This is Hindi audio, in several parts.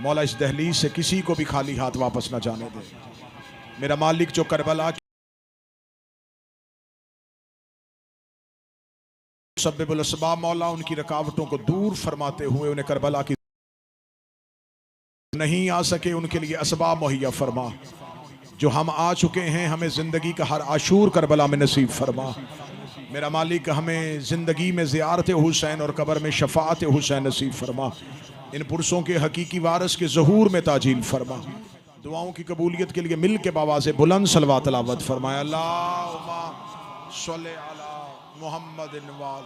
मौला इस दहलीज से किसी को भी खाली हाथ वापस ना जाने दे। मेरा मालिक जो करबला सब्बिबुल असबाब मौला उनकी रुकावटों को दूर फरमाते हुए उन्हें करबला की नहीं आ सके उनके लिए असबाब मुहैया फरमा। जो हम आ चुके हैं हमें जिंदगी का हर आशूर करबला में नसीब फरमा। मेरा मालिक हमें जिंदगी में ज़ियारत हुसैन और कब्र में शफाअत हुसैन नसीब फरमा। इन पुरसों के हकीकी वारिस के ज़हूर में ताजील फरमा। दुआओं की कबूलियत के लिए मिल के बावाज़े बुलंद सलवा तलावत फरमाया। अल्लाहुम्मा सल्ली अला मुहम्मदिन वाल।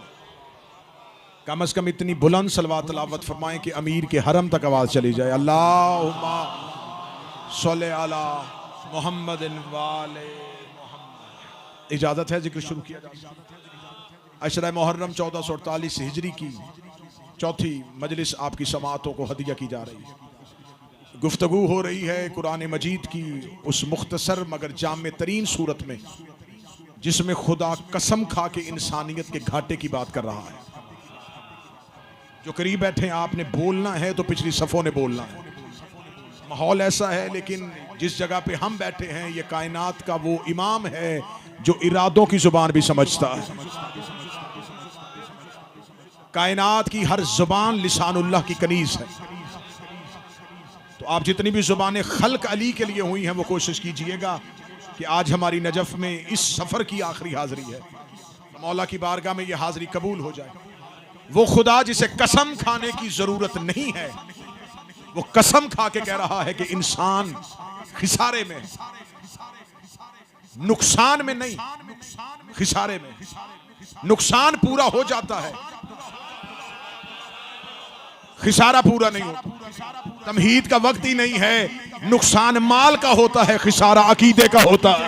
कम अज़ कम इतनी बुलंद सलवा तलावत फरमाएं कि अमीर के हरम तक आवाज़ चली जाए। अल्लाहुम्मा सल्ली अला मुहम्मदिन वाले मुहम्मद। इजाज़त है जिक्र शुरू किया जाए। अशरा मुहर्रम 1448 हिजरी की चौथी मजलिस आपकी समाअतों को हदिया की जा रही है। गुफ्तगू हो रही है कुरान मजीद की उस मुख्तसर मगर जामे तरीन सूरत में जिसमें खुदा कसम खा के इंसानियत के घाटे की बात कर रहा है। जो करीब बैठे हैं आपने बोलना है तो पिछली सफ़ों ने बोलना है। माहौल ऐसा है, लेकिन जिस जगह पे हम बैठे हैं ये कायनात का वो इमाम है जो इरादों की जुबान भी समझता है। कायनात की हर जुबान लिसानुल्लाह की कनीज है। तो आप जितनी भी जुबानें खल्क अली के लिए हुई हैं वो कोशिश कीजिएगा कि आज हमारी नजफ में इस सफर की आखिरी हाजिरी है, मौला की बारगाह में ये हाजिरी कबूल हो जाए। वो खुदा जिसे कसम खाने की जरूरत नहीं है वो कसम खा के कह रहा है कि इंसान खिसारे में, नुकसान में नहीं, खिसारे में। नुकसान पूरा हो जाता है, खिसारा पूरा नहीं होता। तमहीद का वक्त ही नहीं है। नुकसान माल का होता है, खिसारा अकीदे का होता है।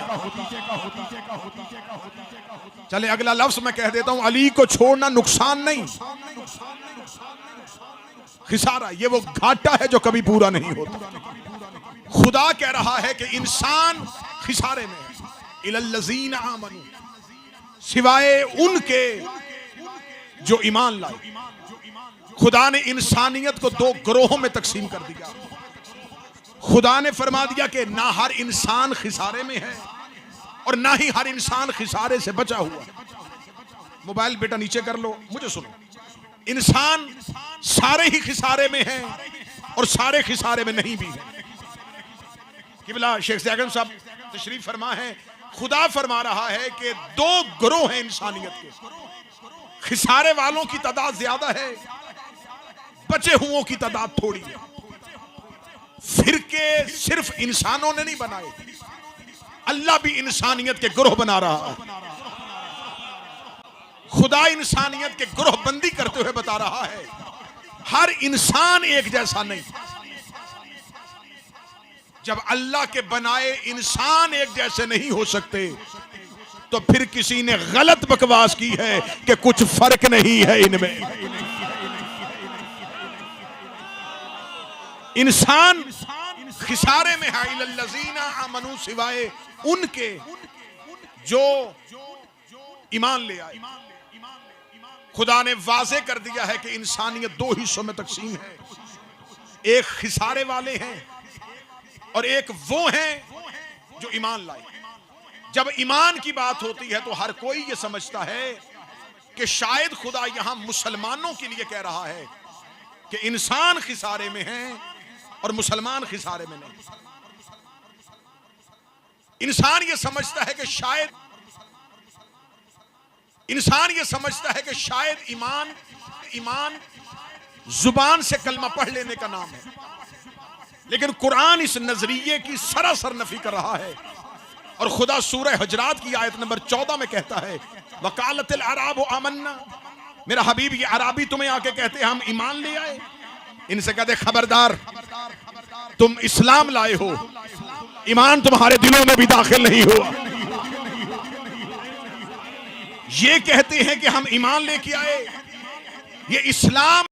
चले अगला लफ्ज मैं कह देता हूं, अली को छोड़ना नुकसान नहीं, खिसारा। ये वो घाटा है जो कभी पूरा नहीं होता। खुदा कह रहा है कि इंसान खिसारे में है। इलल्लज़ीना आमनू, सिवाय उनके जो ईमान लाए। खुदा ने इंसानियत को दो ग्रोहों में तकसीम कर दिया। खुदा ने फरमा दिया कि ना हर इंसान खिसारे में है और ना ही हर इंसान खिसारे से बचा हुआ। मोबाइल बेटा नीचे कर लो, मुझे सुनो। इंसान सारे ही खिसारे में हैं और सारे खिसारे में नहीं भी हैं। किबला शेख ज़ैगन साहब तशरीफ फरमा है। खुदा फरमा रहा है कि दो ग्रोह हैं इंसानियत के। खिसारे वालों की तादाद ज्यादा है, बचे हुओं की तादाद थोड़ी है। फिरके सिर्फ इंसानों ने नहीं बनाए, अल्लाह भी इंसानियत के ग्रोह बना रहा है। खुदा इंसानियत के ग्रोह बंदी करते हुए बता रहा है हर इंसान एक जैसा नहीं। जब अल्लाह के बनाए इंसान एक जैसे नहीं हो सकते तो फिर किसी ने गलत बकवास की है कि कुछ फर्क नहीं है इनमें। इंसान खिसारे में है। इलल्लज़ीना आमनू, सिवाय उनके जो ईमान ले आए। खुदा ने वाज़े कर दिया है कि इंसानियत दो हिस्सों में तकसीम है। एक खिसारे वाले हैं और एक वो हैं जो ईमान लाए। जब ईमान की बात होती है तो हर कोई ये समझता है कि शायद खुदा यहां मुसलमानों के लिए कह रहा है कि इंसान खिसारे में हैं और मुसलमान खिसारे में नहीं। इंसान ये समझता है कि शायद ईमान जुबान से कलमा पढ़ लेने का नाम है, लेकिन कुरान इस नजरिए की सरासर नफी कर रहा है। और खुदा सूरह हुजरात की आयत नंबर 14 में कहता है वकालतिल अराबु आमन्ना। मेरा हबीब ये अराबी तुम्हें आके कहते हैं हम ईमान ले आए। इनसे कहते खबरदार, तुम इस्लाम लाए हो, ईमान तुम्हारे दिलों में भी दाखिल नहीं हुआ। ये कहते हैं कि हम ईमान लेके आए, ये इस्लाम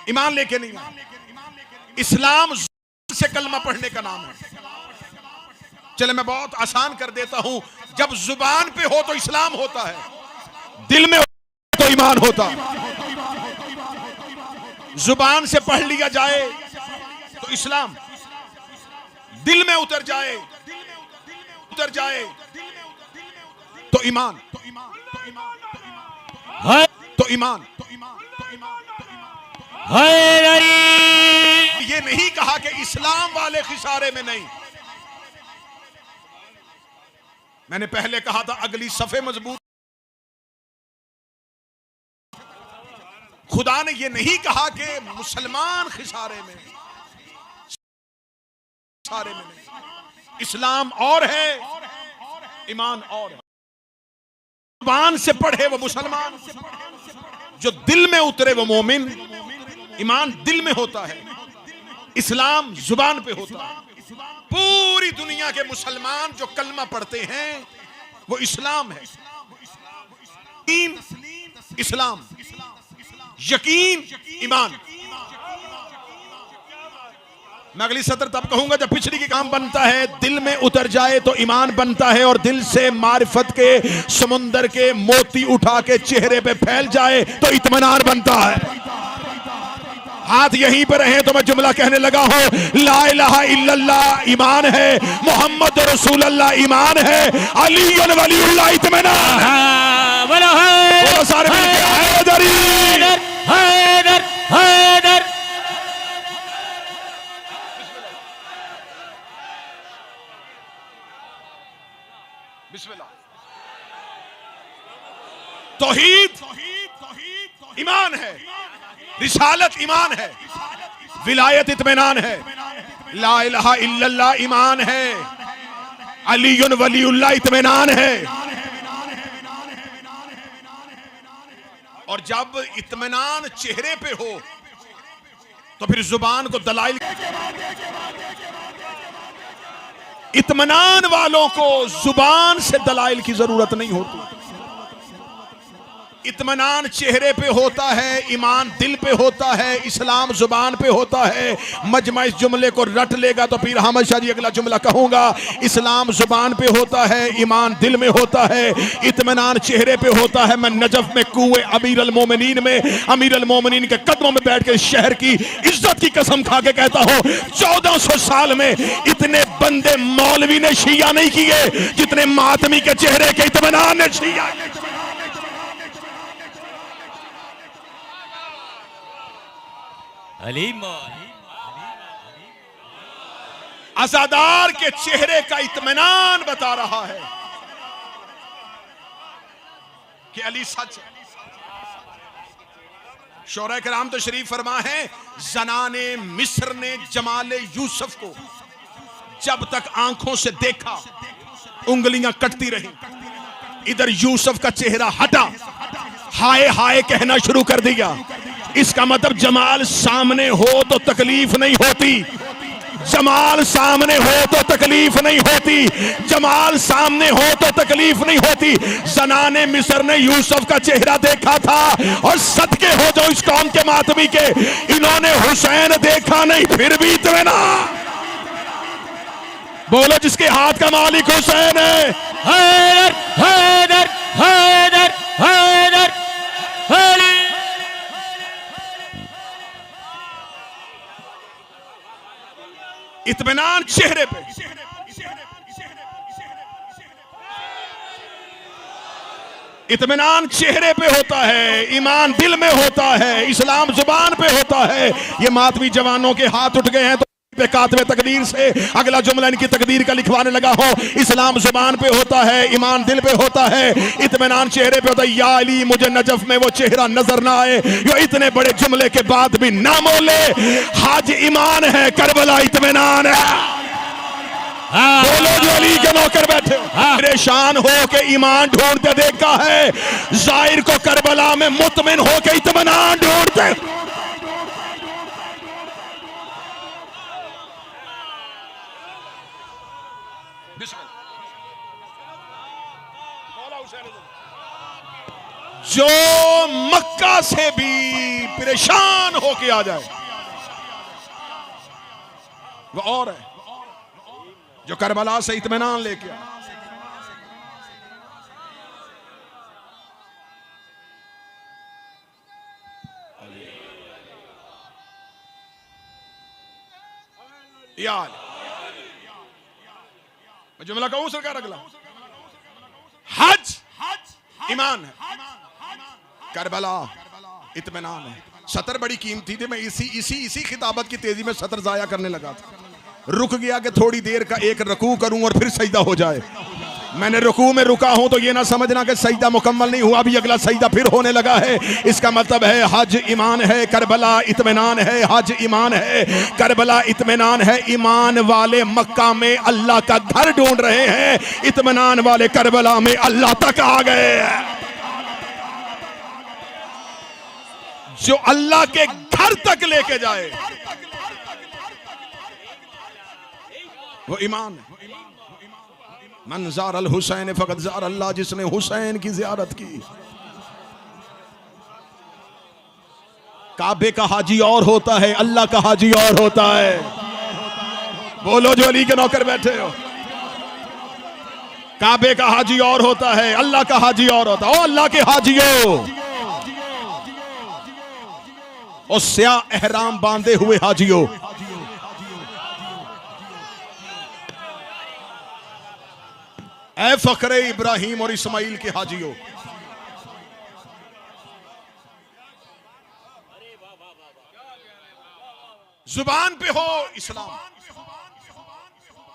ईमान लेके नहीं आए। इस्लाम से कलमा पढ़ने का नाम है। चले मैं बहुत आसान कर देता हूं, जब जुबान पे हो तो इस्लाम होता है, दिल में हो तो ईमान होता। जुबान से पढ़ लिया जाए तो इस्लाम दिल में उतर जाए तो ईमान, तो ईमान। ये नहीं कहा कि इस्लाम वाले खिसारे में नहीं। मैंने पहले कहा था अगली सफे मजबूत। खुदा ने ये नहीं कहा कि मुसलमान खिसारे में, सारे में नहीं। इस्लाम और है, ईमान और है। जुबान से पढ़े वो मुसलमान, जो दिल में उतरे वो मोमिन। ईमान दिल में होता है, इस्लाम जुबान पे होता है। पूरी दुनिया के मुसलमान जो कलमा पढ़ते हैं वो इस्लाम है। इस्लाम, यकीन, ईमान। मैं अगली सत्र तब कहूंगा जब पिछड़ी की काम बनता है, दिल में उतर जाए तो ईमान बनता है, और दिल से मारिफत के समुंदर के मोती उठा के चेहरे पे फैल जाए तो इत्मीनान बनता है। हाथ यहीं पर रहे तो मैं जुमला कहने लगा हूं। ला इलाहा इल्लल्लाह ईमान है, मोहम्मद रसूलुल्लाह ईमान है, अली वलीउल्लाह इत्मीनान है। बोलो सारे मिलके हैदरी, हैदर, हैदर। बिस्मिल्लाह। तौहीद ईमान है, रिसालत ईमान है, विलायत इत्मीनान है, ला इलाहा इल्लल्लाह ईमान है, अली वलीउल्लाह इत्मीनान है। और जब इत्मीनान चेहरे पे हो तो फिर जुबान को दलाइल। इत्मीनान वालों को जुबान से दलाइल की जरूरत नहीं होती। इत्मीनान चेहरे पे होता है, ईमान दिल पे होता है, इस्लाम जुबान पे होता है। मजमा इस जुमले को रट लेगा तो फिर हमेशा जी अगला जुमला कहूंगा। इस्लाम जुबान पे होता है, ईमान दिल में होता है, इत्मीनान चेहरे पे होता है। मैं नजफ में कुएं अमीर अल मोमिनीन में, अमीर अल मोमिनीन के कदमों में बैठ के शहर की इज्जत की कसम खा के कहता हूं, 1400 साल में इतने बंदे मौलवी ने शिया नहीं किए जितने मातमी के चेहरे के इत्मीनान ने शिया। अज़ादार के चेहरे का इत्मीनान बता रहा है कि अली सच है। शोरा कराम तो शरीफ फरमा है, जनाने मिस्र ने जमाले यूसुफ को जब तक आंखों से देखा उंगलियां कटती रही। इधर यूसुफ का चेहरा हटा, हाय हाय कहना शुरू कर दिया। इसका मतलब जमाल सामने हो तो तकलीफ नहीं होती, जमाल सामने हो तो तकलीफ नहीं होती, जमाल सामने हो तो तकलीफ नहीं होती। जनाने मिस्र ने यूसुफ का चेहरा देखा था, और सदके हो जो इस कौम के मातमी के, इन्होंने हुसैन देखा नहीं, फिर भी इत्मीनान। बोलो जिसके हाथ का मालिक हुसैन है। हैदर, हैदर, हैदर, हैदर, हैदर। इत्मीनान चेहरे पे, इत्मीनान चेहरे पे होता है, ईमान दिल में होता है, इस्लाम जुबान पे होता है। ये मातवी जवानों के हाथ उठ गए हैं तो पे कातबे तकदीर से अगला जुमला इनकी तकदीर का लिखवाने लगा हो। इस्लाम जुबान पे होता है, ईमान दिल पे होता है, इत्मीनान चेहरे पे होता है। या अली मुझे नजफ में वो चेहरा नजर ना आए, जो इतने बड़े जुमले के बाद भी ना मोले। हाज ईमान है, करबला इत्मीनान है। बोलो जो अली के नौकर बैठे परेशान हो के ईमान ढूंढते देखा है, जाहिर को करबला में मुतमिन हो के इत्मीनान ढूंढते। जो मक्का से भी परेशान होके आ जाए वो और है जो करबला से इत्मीनान लेके आए। यार मैं जुमला कहूं सरकार अगला, हज ईमान है, करबला इत्मीनान है। सतर बड़ी कीमती थी, मैं इसी खिताबत की तेजी में सतर जाया करने लगा था, रुक गया कि थोड़ी देर का एक रकू करूं और फिर सजदा हो जाए। मैंने रुकू में रुका हूं तो ये ना समझना कि सजदा मुकम्मल नहीं हुआ, अभी अगला सजदा फिर होने लगा है। इसका मतलब है हज ईमान है, करबला इत्मीनान है। हज ईमान है, करबला इत्मीनान है। ईमान वाले मक्का में अल्लाह का घर ढूंढ रहे हैं, इत्मीनान वाले करबला में अल्लाह तक आ गए। जो अल्लाह के घर तक लेके जाए वो ईमान है। मन ज़ार अल हुसैन फ़क़द ज़ार अल्लाह, जिसने हुसैन की ज़ियारत की। काबे का हाजी और होता है, अल्लाह का हाजी और होता है। बोलो जो अली के नौकर बैठे हो, काबे का हाजी और होता है, अल्लाह का हाजी और होता है। ओ अल्लाह के हाजियों, और स्याह एहराम बांधे हुए हाजियों, ऐ फखरे इब्राहिम और इस्माइल के हाजियों, जुबान पे हो इस्लाम,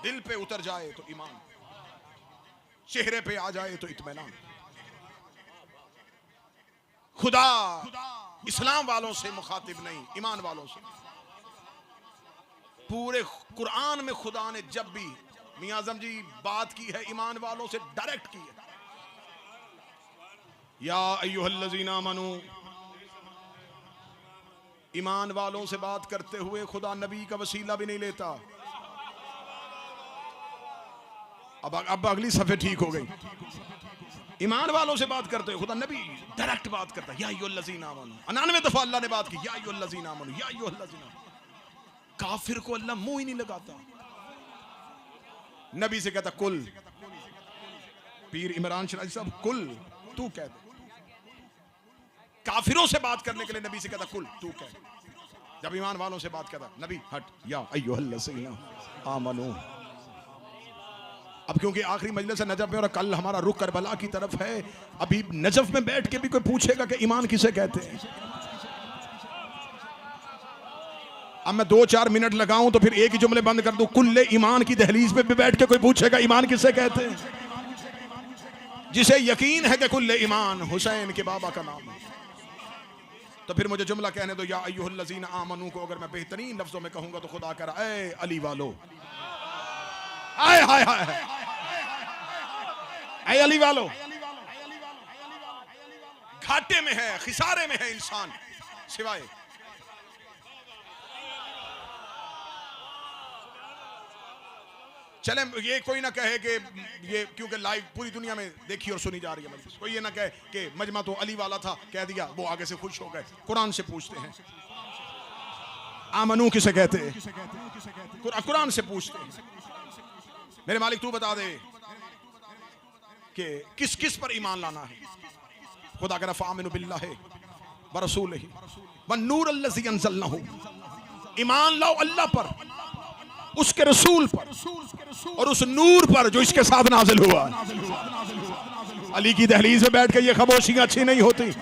दिल पे उतर जाए तो ईमान, चेहरे पे आ जाए तो इत्मीनान। खुदा इस्लाम वालों से मुखातिब नहीं, ईमान वालों से। पूरे कुरान में खुदा ने जब भी मियां आज़म जी बात की है, ईमान वालों से डायरेक्ट की है। या अय्युहल्लज़ीना आमनू, ईमान वालों से बात करते हुए खुदा नबी का वसीला भी नहीं लेता। अब अगली सफ़े ठीक हो गई। ईमान वालों से बात करते हुए खुदा नबी डायरेक्ट बात करता है। या अय्युहल्लज़ीना आमनू, 99 दफा अल्लाह ने बात की, या अय्युहल्लज़ीना आमनू, या अय्युहल्लज़ीना। काफिर को अल्लाह मुंह ही नहीं लगाता, नबी से कहता कुल। पीर इमरान शराजी साहब, कुल तू कह दे। काफिरों से बात करने के लिए नबी से कहता कुल तू कह दे। जब ईमान वालों से बात करता नबी हट, या अय्युहल्लज़ीना आमनू। अब क्योंकि आखिरी मजलिस है नजफ में और कल हमारा रुख करबला की तरफ है, अभी नजफ में बैठ के भी कोई पूछेगा कि ईमान किसे कहते हैं। अब मैं 2-4 मिनट लगाऊं तो फिर एक ही जुमले बंद कर दूं, कुल्ले ईमान की दहलीज पे भी बैठ के कोई पूछेगा ईमान किसे कहते हैं। जिसे यकीन है कि कुल्ले ईमान हुसैन के बाबा का नाम है, तो फिर मुझे जुमला कहने दो, या अय्युहल्लज़ीना आमनू को अगर मैं बेहतरीन लफ्जों में कहूंगा तो खुदा कह रहा है अली वालो, आए हाय हाय, ऐ अली वालो। घाटे में है, खिसारे में है इंसान, सिवाय चले ये कोई ना कहे कि ये क्योंकि लाइव पूरी दुनिया में देखी और सुनी जा रही है मजलिस, कोई ये ना कहे कि मजमा तो अली वाला था, कह दिया वो आगे से खुश हो गए। कुरान से पूछते हैं आमनू किसे कहते हैं, कुरान से पूछते हैं। मेरे मालिक तू बता दे कि किस किस पर ईमान लाना है। खुदा कह रहा फ़ामिनु बिल्लाहि व रसूलिही व नूर अल्लज़ी अंज़लनाहु, ईमान लाओ अल्लाह पर, उसके रसूल पर और उस नूर पर जो इसके साथ नाजिल हुआ। अली की दहलीज में बैठ के ये खामोशियां अच्छी नहीं होती।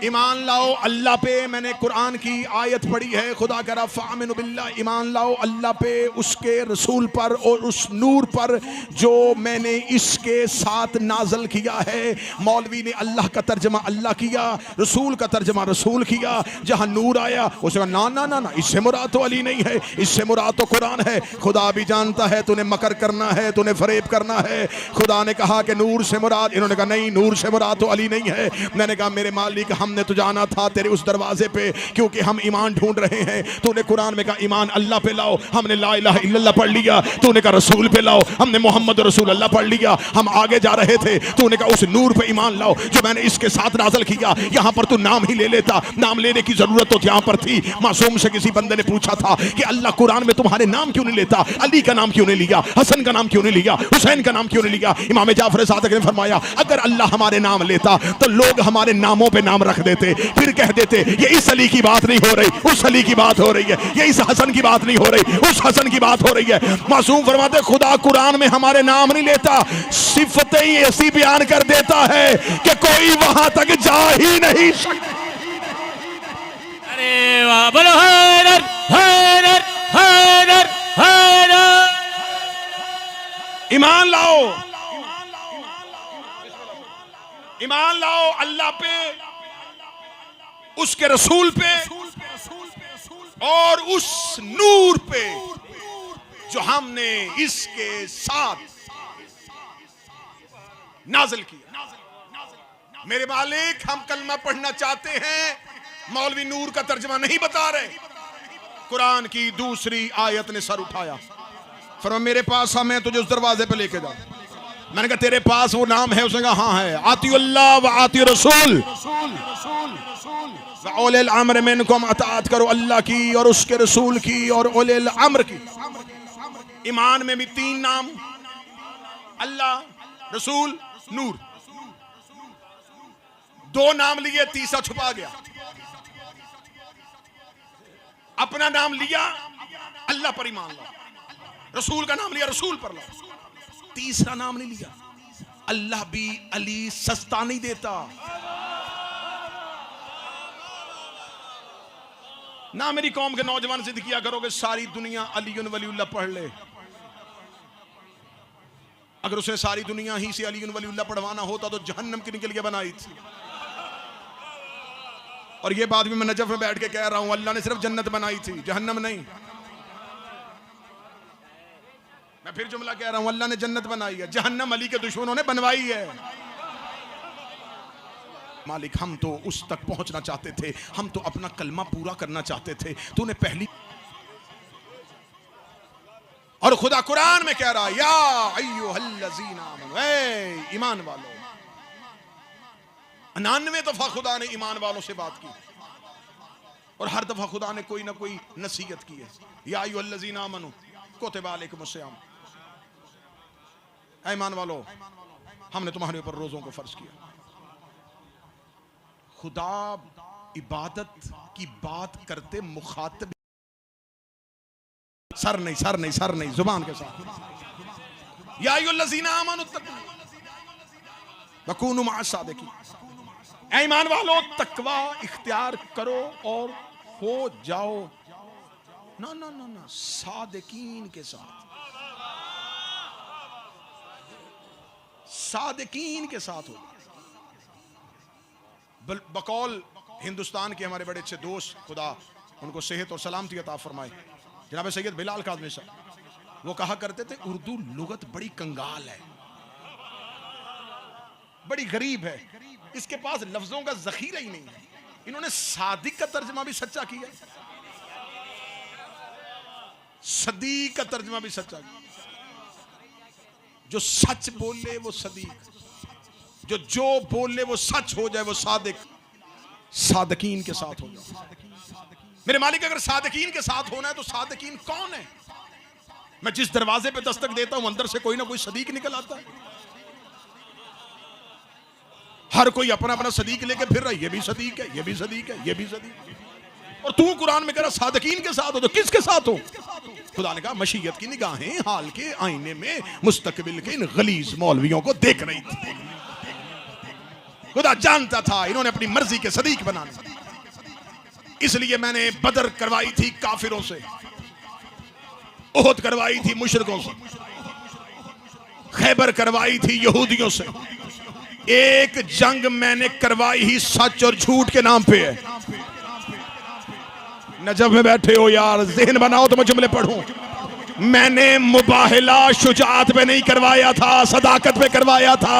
ईमान लाओ अल्लाह पे, मैंने कुरान की आयत पढ़ी है, खुदा कह रहा फ़ामिनु बिल्लाह, ईमान लाओ अल्लाह पे, उसके रसूल पर और उस नूर पर जो मैंने इसके साथ नाजल किया है। मौलवी ने अल्लाह का तर्जमा अल्लाह किया, रसूल का तर्जमा रसूल किया। जहाँ नूर आया उसे कहा ना ना ना ना, इससे मुराद तो अली नहीं है, इससे मुराद तो कुरान है। खुदा भी जानता है तूने मकर करना है, तूने फरेब करना है। खुदा ने कहा कि नूर से मुराद, इन्होंने कहा नहीं नूर से मुराद तो अली नहीं है। मैंने कहा मेरे मालिक हमने तो जाना था तेरे उस दरवाजे पे, क्योंकि हम ईमान ढूंढ रहे हैं। तूने कुरान में कहा ईमान अल्लाह पे लाओ, हमने ला इलाहा इल्लल्लाह पढ़ लिया। तूने कहा रसूल पे लाओ, हमने मोहम्मद रसूल अल्लाह पढ़ लिया। हम आगे जा रहे थे, तूने कहा उस नूर पे ईमान लाओ जो मैंने इसके साथ नाज़िल किया। यहाँ पर तू नाम ही ले लेता, नाम लेने की जरूरत तो यहाँ पर थी। मासूम से किसी बंदे ने पूछा था कि अल्लाह कुरान में तुम्हारे नाम क्यों नहीं लेता, अली का नाम क्यों नहीं लिया, हसन का नाम क्यों नहीं लिया, हुसैन का नाम क्यों नहीं लिया। इमाम जाफर सादिक ने फरमाया अगर अल्लाह हमारे नाम लेता तो लोग हमारे नामों पे नाम रख देते, फिर कह देते ये इस अली की बात नहीं हो रही, उस अली की बात हो रही है, ये इस हसन की बात नहीं हो रही, उस हसन की बात हो रही है। मासूम फरमाते खुदा कुरान में हमारे नाम नहीं लेता, सिफतें ही ऐसी बयान कर देता है कि कोई वहां तक जा ही नहीं सकता। अरे वाह, बोलो हैदर हैदर हैदर हैदर। ईमान लाओ, ईमान लाओ अल्लाह पे, उसके रसूल पे और उस नूर पे जो हमने इसके साथ नाज़िल किया। मेरे मालिक, हम कलमा पढ़ना चाहते हैं, मौलवी नूर का तर्जमा नहीं बता रहे। कुरान की दूसरी आयत ने सर उठाया, फरमा मेरे पास आ, मैं तुझे उस दरवाजे पे लेके जाऊं। मैंने कहा तेरे पास वो नाम है? उसने कहा हाँ है, आती अल्लाह व आती रसूल व उलिल अम्र मिनकुम, अताअत करो अल्लाह की और उसके रसूल की और उलिल अम्र की। ईमान में भी तीन नाम, अल्लाह, रसूल, नूर। दो नाम लिए, तीसरा छुपा गया। अपना नाम लिया, अल्लाह पर ईमान लाओ, रसूल का नाम लिया, रसूल पर लाओ। तीसरा नाम नहीं लिया, अल्लाह भी अली सस्ता नहीं देता। ना मेरी कौम के नौजवान जिद किया करो कि सारी दुनिया अलीयुन वलीउल्लाह पढ़ ले। अगर उसे सारी दुनिया ही से अलीयुन वलीउल्लाह पढ़वाना होता तो जहन्नम की निकल के बनाई थी। और ये बात भी मैं नजफ में बैठ के कह रहा हूं, अल्लाह ने सिर्फ जन्नत बनाई थी, जहन्नम नहीं। मैं फिर जुमला कह रहा हूं, अल्लाह ने जन्नत बनाई है, जहन्नम अली के दुश्मनों ने बनवाई है। मालिक, हम तो उस तक पहुंचना चाहते थे, हम तो अपना कलमा पूरा करना चाहते थे। तूने पहली और खुदा कुरान में कह रहा है, या अय्युहल्लज़ीना आमनू, ऐ ईमान वालों। 99 दफा खुदा ने ईमान वालों से बात की और हर दफा खुदा ने कोई ना कोई नसीहत की है। या अय्युहल्लज़ीना आमनू कुतिबा अलैकुमुस्सियाम, ऐ ईमान वालों, हमने तुम्हारे ऊपर रोजों को फर्ज किया। खुदा इबादत की बात करते मुखातिब, सर नहीं, सर नहीं, सर नहीं, जुबान के साथ। या अय्युहल्लज़ीना आमनू वकूनू मअस सादिकीन, ऐ ईमान वालों तकवा इख्तियार करो और हो जाओ ना ना ना ना सादिकीन के साथ, सादिकीन के साथ हो। बकौल हिंदुस्तान के हमारे बड़े अच्छे दोस्त, खुदा उनको सेहत और सलामती अता फरमाए, जनाब सैयद बिलाल काज़मी साहब, वो कहा करते थे उर्दू लुगत बड़ी कंगाल है, बड़ी गरीब है, इसके पास लफ्जों का जखीरा ही नहीं है। इन्होंने सादिक का तर्जमा भी सच्चा किया, सदीक का तर्जमा भी सच्चा किया। जो सच बोले वो सदीक, जो बोले वो सच हो जाए वो सादिक। सादिकीन के साथ हो जाए। मेरे मालिक, अगर सादिकीन के साथ होना है तो सादिकीन कौन है? मैं जिस दरवाजे पे दस्तक देता हूं अंदर से कोई ना कोई सदीक निकल आता है। हर कोई अपना अपना सदीक लेके फिर रहा है, ये भी सदीक है, ये भी सदीक है, ये भी सदीक है। और तू कुरान में कह रहा सादिकीन के साथ हो, तो किसके साथ हो? खुदा ने कहा मशीयत की निगाहें हाल के आईने में मुस्तकबिल के इन गलीज मौलवियों को देख रही थी। खुदा जानता था इन्होंने अपनी मर्जी के सदीक बनाने, इसलिए मैंने बदर करवाई थी काफिरों से, ओहद करवाई थी मुशरिकों से, खैबर करवाई थी यहूदियों से। एक जंग मैंने करवाई ही सच और झूठ के नाम पे है। नजफ में बैठे हो यार, ज़हन बनाओ तो मैं जुमले पढ़ूं। मैंने मुबाहला शुजात पे नहीं करवाया था, सदाकत पे करवाया था।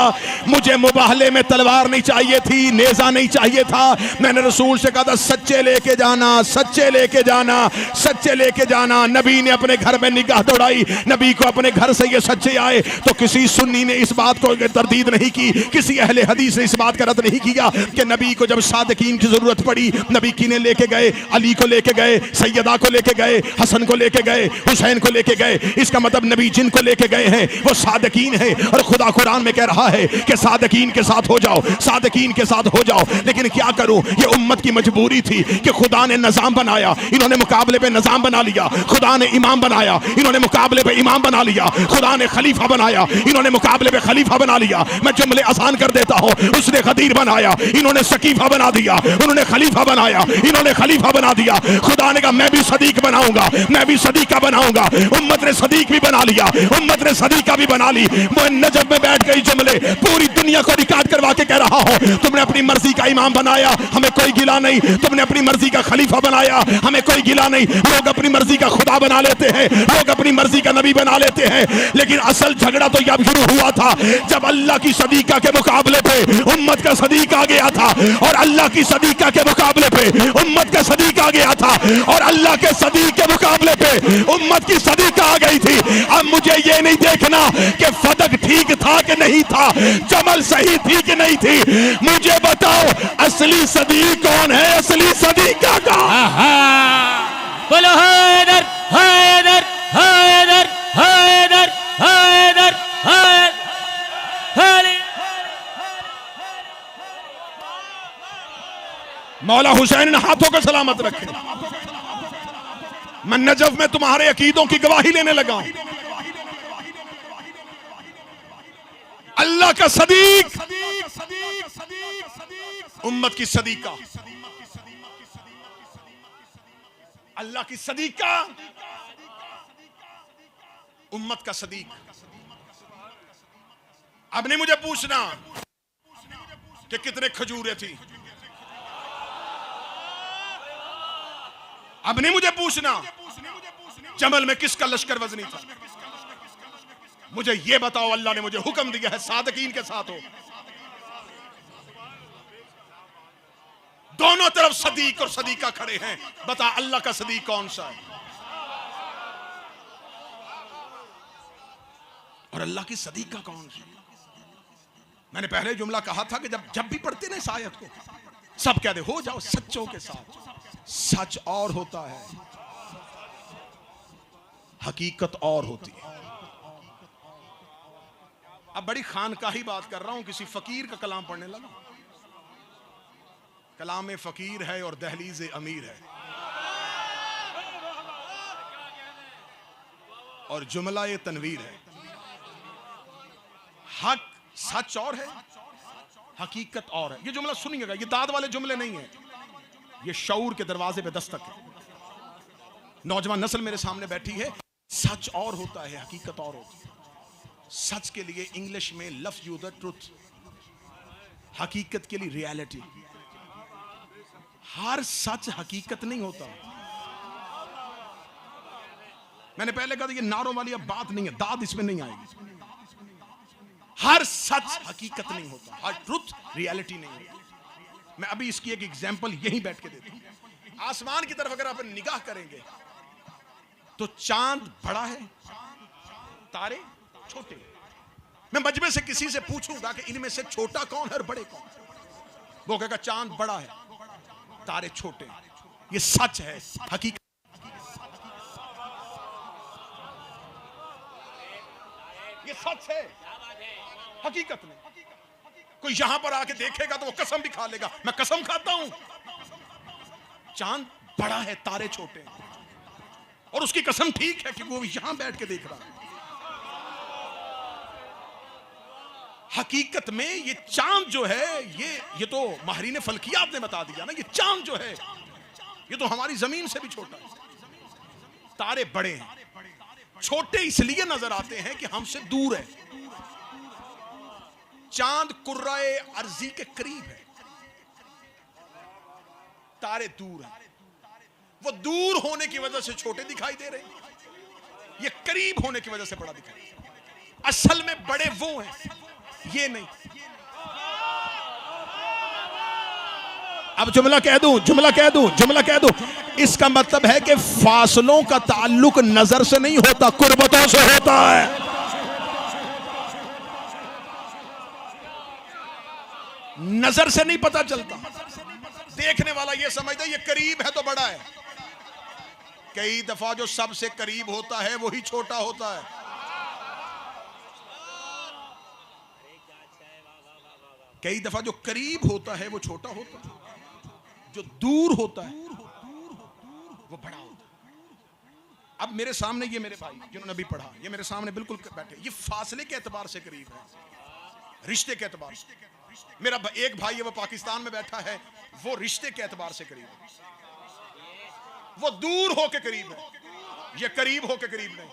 मुझे मुबाहले में तलवार नहीं चाहिए थी, नेजा नहीं चाहिए था। मैंने रसूल से कहा था सच्चे लेके जाना, सच्चे लेके जाना, सच्चे लेके जाना। नबी ने अपने घर में निगाह दौड़ाई, नबी को अपने घर से ये सच्चे आए तो किसी सुन्नी ने इस बात को तरदीद नहीं की, किसी अहले हदीस ने इस बात का रद्द नहीं किया कि नबी को जब सादिकीन की जरूरत पड़ी, नबी किन्हें लेके गए? अली को लेके गए, सैयदा को लेके गए, हसन को लेके गए, हुसैन को लेके लेके गए, इसका मतलब नबी जिनको लेके गए हैं वो सादकीन है। और खुदा कुरान में कह रहा है कि सादकीन के साथ हो जाओ, सादकीन के साथ हो जाओ। लेकिन क्या करूं, ये उम्मत की मजबूरी थी कि खुदा ने निजाम बनाया, इन्होंने मुकाबले पे निजाम बना लिया। खुदा ने इमाम बनाया, इन्होंने मुकाबले पे इमाम बना लिया। खुदा ने खलीफा बनाया, इन्होंने मुकाबले पे खलीफा बना लिया। मैं जुमले आसान कर देता हूं, उसने खदीर बनाया, इन्होंने सकीफा बना दिया। उन्होंने खलीफा बनाया, इन्होंने खलीफा बना दिया। खुदा ने कहा मैं भी सदीक बनाऊंगा, मैं भी सदीका बनाऊंगा। उम्मत ने सदीक भी बना लिया, उम्मत ने सदीका भी बना ली। मैं नजब में बैठ गई जुमले पूरी दुनिया को रिकॉर्ड करवा के कह रहा हूं, तुमने अपनी मर्जी का इमाम बनाया, हमें कोई गिला नहीं। तुमने अपनी मर्जी का खलीफा बनाया, हमें कोई गिला नहीं। लोग अपनी मर्जी का खुदा बना लेते हैं, लोग अपनी मर्जी का नबी बना लेते हैं। लेकिन असल झगड़ा तो जब शुरू हुआ था जब अल्लाह की सदीका के मुकाबले पे उम्मत का सदीक आ गया था, और अल्लाह की सदीका के मुकाबले पे उम्मत का सदीक आ गया था, और अल्लाह के सदीक के मुकाबले पे उम्मत की सदीका आ गई थी। अब मुझे ये नहीं देखना कि फदक ठीक था कि नहीं था, जमल सही थी कि नहीं थी। मुझे बताओ असली सदीक कौन है, असली सदीका का। बोलो हैदर हैदर हैदर हैदर हैदर हैदर। मौला हुसैन ने हाथों को सलामत रखे। मैं नजफ में तुम्हारे अकीदों की गवाही लेने लगा हूं। अल्लाह का सदीक, उम्मत की सदीका, अल्लाह की सदीका, उम्मत का सदीक। अब नहीं मुझे पूछना कि कितने खजूरें थी, अब नहीं मुझे पूछना जमल में किसका लश्कर वजनी था। मुझे यह बताओ अल्लाह ने मुझे हुक्म दिया है सादकीन के साथ हो। दोनों तरफ सदीक और सदीका खड़े हैं, बता अल्लाह का सदीक कौन सा है और अल्लाह की सदीका कौन सी। मैंने पहले जुमला कहा था कि जब भी पढ़ते ना इस आयत को सब कहते हो जाओ सच्चों के साथ। सच और होता है, हकीकत और होती है। अब बड़ी खानकाही बात कर रहा हूं, किसी फकीर का कलाम पढ़ने लगा। कलाम में फकीर है और दहलीज अमीर है, और जुमला ये तनवीर है। हक सच और है, हकीकत और है। ये जुमला सुनिएगा, ये दाद वाले जुमले नहीं है, ये शऊर के दरवाजे पे दस्तक है। नौजवान नस्ल मेरे सामने बैठी है। सच और होता है, हकीकत और होती है। सच के लिए इंग्लिश में लफ्ज यूज है ट्रुथ, हकीकत के लिए रियलिटी। हर सच हकीकत नहीं होता। मैंने पहले कहा था ये नारों वाली अब बात नहीं है, दाद इसमें नहीं आएगी। हर सच हकीकत नहीं होता, हर ट्रुथ रियलिटी नहीं होता। मैं अभी इसकी एक एग्जांपल यहीं बैठ के देता हूं। आसमान की तरफ अगर आप निगाह करेंगे तो चांद बड़ा है, तारे छोटे। मैं मजमे से किसी से पूछूंगा कि इनमें से छोटा कौन है और बड़े कौन, वो कहेगा चांद बड़ा है, तारे छोटे। ये सच है, हकीकत। ये सच है, हकीकत नहीं। कोई यहां पर आके देखेगा तो वो कसम भी खा लेगा, मैं कसम खाता हूं चांद बड़ा है, तारे छोटे हैं, और उसकी कसम ठीक है कि वो यहां बैठ के देख रहा है। हकीकत में ये चांद जो है, ये तो माहरीन फल्कियात ने बता दिया ना, ये चांद जो है ये तो हमारी जमीन से भी छोटा है। तारे बड़े हैं, छोटे इसलिए नजर आते हैं कि हमसे दूर है। चांद कुर्राए अर्जी के करीब है, तारे दूर हैं। वो दूर होने की वजह से छोटे दिखाई दे रहे हैं, ये करीब होने की वजह से बड़ा दिखाई दे रहा है। असल में बड़े वो हैं, ये नहीं। अब जुमला कह दूं, जुमला कह दूं, जुमला कह दूं। इसका मतलब है कि फासलों का ताल्लुक नजर से नहीं होता, कुर्बतों से होता है। नजर से नहीं पता चलता। देखने वाला ये समझता है ये करीब है तो बड़ा है, कई दफा जो सबसे करीब होता है वही छोटा होता है। कई दफा जो करीब होता है वो छोटा होता है, जो दूर होता है वो बड़ा होता है। अब मेरे सामने ये मेरे भाई जिन्होंने अभी पढ़ा, ये मेरे सामने बिल्कुल बैठे, ये फासले के एतबार से करीब है, रिश्ते के एतबार से। मेरा एक भाई है वो पाकिस्तान में बैठा है, वो रिश्ते के एतबार से करीब है, वो दूर होके करीब है, ये करीब होके करीब नहीं,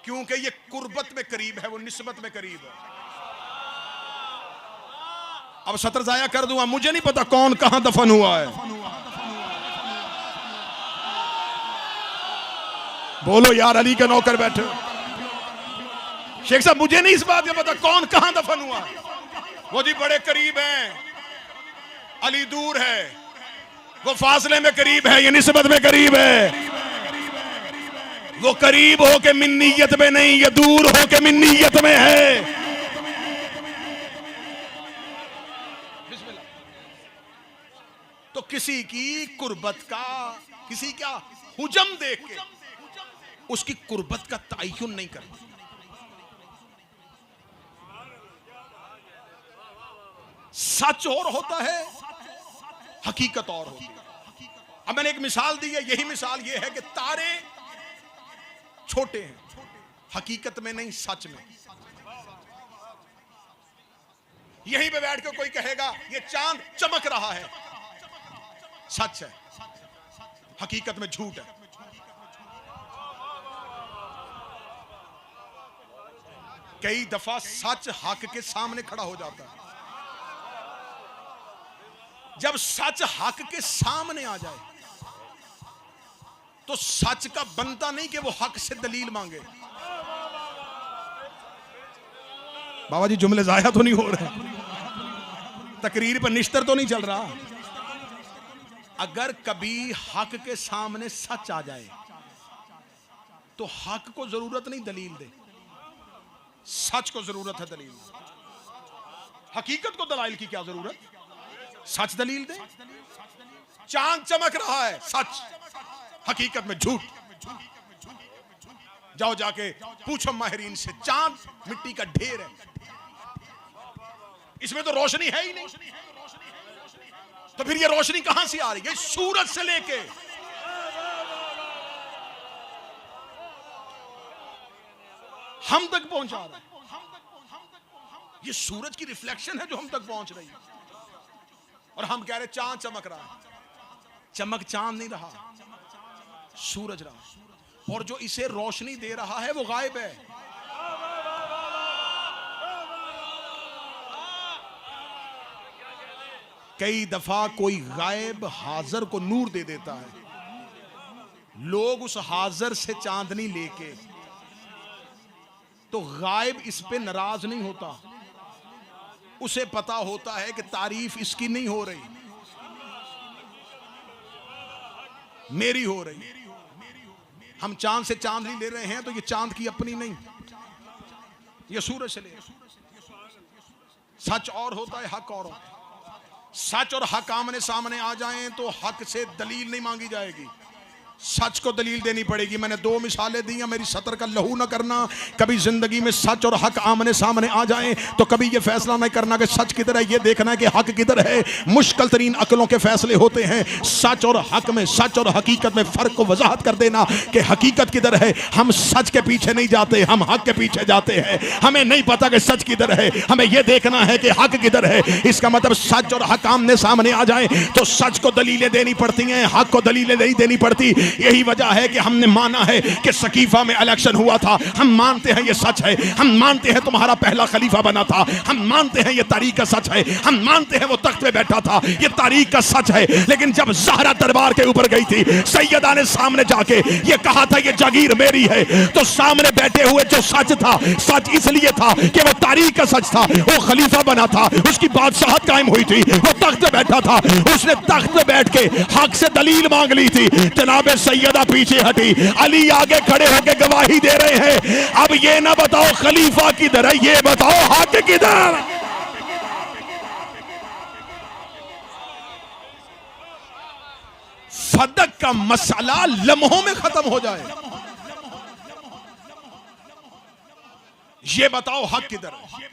क्योंकि ये कुर्बत में करीब है, वो निस्बत में करीब है। अब सत्र जाया कर दूंगा, मुझे नहीं पता कौन कहां दफन हुआ है। बोलो यार, अली के नौकर बैठे शेख साहब, मुझे नहीं इस बात का पता कौन कहां दफन हुआ। वो जी बड़े करीब हैं, अली दूर है, वो फासले में करीब है, ये निस्बत में करीब है। वो करीब हो के मिन्नीयत में नहीं, ये दूर हो के मिन्नीयत में है। तो किसी की कुर्बत का, किसी का हुजम देख के उसकी कुर्बत का तयन नहीं करना। सच और होता है, हकीकत और होती है। अब मैंने एक मिसाल दी है, यही मिसाल यह है कि तारे छोटे हैं, हकीकत में नहीं, सच में। यहीं पे बैठ के कोई कहेगा ये चांद चमक रहा है, सच है, हकीकत में झूठ है। कई दफा सच हक के सामने खड़ा हो जाता है। जब सच हक के सामने आ जाए तो सच का बनता नहीं कि वो हक से दलील मांगे। बाबा जी जुमले जाया तो नहीं हो रहे, तकरीर पर निश्तर तो नहीं चल रहा। अगर कभी हक के सामने सच आ जाए तो हक को जरूरत नहीं दलील दे, सच को जरूरत है दलील। हकीकत को दलाइल की क्या जरूरत, सच दलील दे। चांद चमक रहा है, सच, हकीकत में झूठ। जाओ जाके पूछो माहिरीन से, चांद मिट्टी का ढेर है, इसमें तो रोशनी है ही नहीं, तो फिर ये रोशनी कहां से आ रही है? सूरज से लेके हम तक पहुंचा रहा है। ये सूरज की रिफ्लेक्शन है जो हम तक पहुंच रही है, और हम कह रहे चांद चमक रहा है। चमक चांद नहीं रहा, सूरज रहा, और जो इसे रोशनी दे रहा है वो गायब है। कई दफा कोई गायब हाजिर को नूर दे देता है, लोग उस हाजिर से चांदनी लेके, तो गायब इस पे नाराज नहीं होता, उसे पता होता है कि तारीफ इसकी नहीं हो रही, मेरी हो रही। हम चांद से चांदनी ले रहे हैं तो ये चांद की अपनी नहीं, ये सूरज से ले। सच और होता है, हक और होता है। सच और हक आमने सामने आ जाएं तो हक से दलील नहीं मांगी जाएगी, सच को दलील देनी पड़ेगी। मैंने दो मिसालें दी हैं, मेरी सतर का लहू ना करना। कभी जिंदगी में सच और हक आमने सामने आ जाएं तो कभी ये फैसला नहीं करना कि सच किधर है, ये देखना है कि हक किधर है। मुश्किल तरीन अकलों के फैसले होते हैं। सच और हक में, सच और हकीकत में फर्क को वजाहत कर देना कि हकीकत किधर है। हम सच के पीछे नहीं जाते, हम हक के पीछे जाते हैं। हमें नहीं पता कि सच किधर है, हमें यह देखना है कि हक किधर है। इसका मतलब सच और हक आमने सामने आ जाए तो सच को दलीलें देनी पड़ती हैं, हक को दलीलें नहीं देनी पड़ती। यही वजह है कि हमने माना है कि सकीफा में इलेक्शन हुआ था, हम मानते हैं ये सच है। हम मानते हैं तुम्हारा पहला खलीफा बना था, हम मानते हैं ये तारीख का सच है। हम मानते हैं वो तख्त पे बैठा था, ये तारीख का सच है। लेकिन जब ज़हरा दरबार के ऊपर गई थी, सैयदा ने सामने जाके ये कहा था ये जागीर मेरी है, तो सामने बैठे हुए जो सच था, सच इसलिए था कि वो तारीख का सच था। वो खलीफा बना था, उसकी बादशाहत कायम हुई थी, वो तख्त पे बैठा था, उसने तख्त पे बैठ के हक से दलील मांग ली थी। जनाब सैयदा पीछे हटी, अली आगे खड़े होकर गवाही दे रहे हैं। अब ये ना बताओ खलीफा किधर है, ये बताओ हक किधर। फदक का मसला लम्हों में खत्म हो जाए। ये बताओ हक किधर है?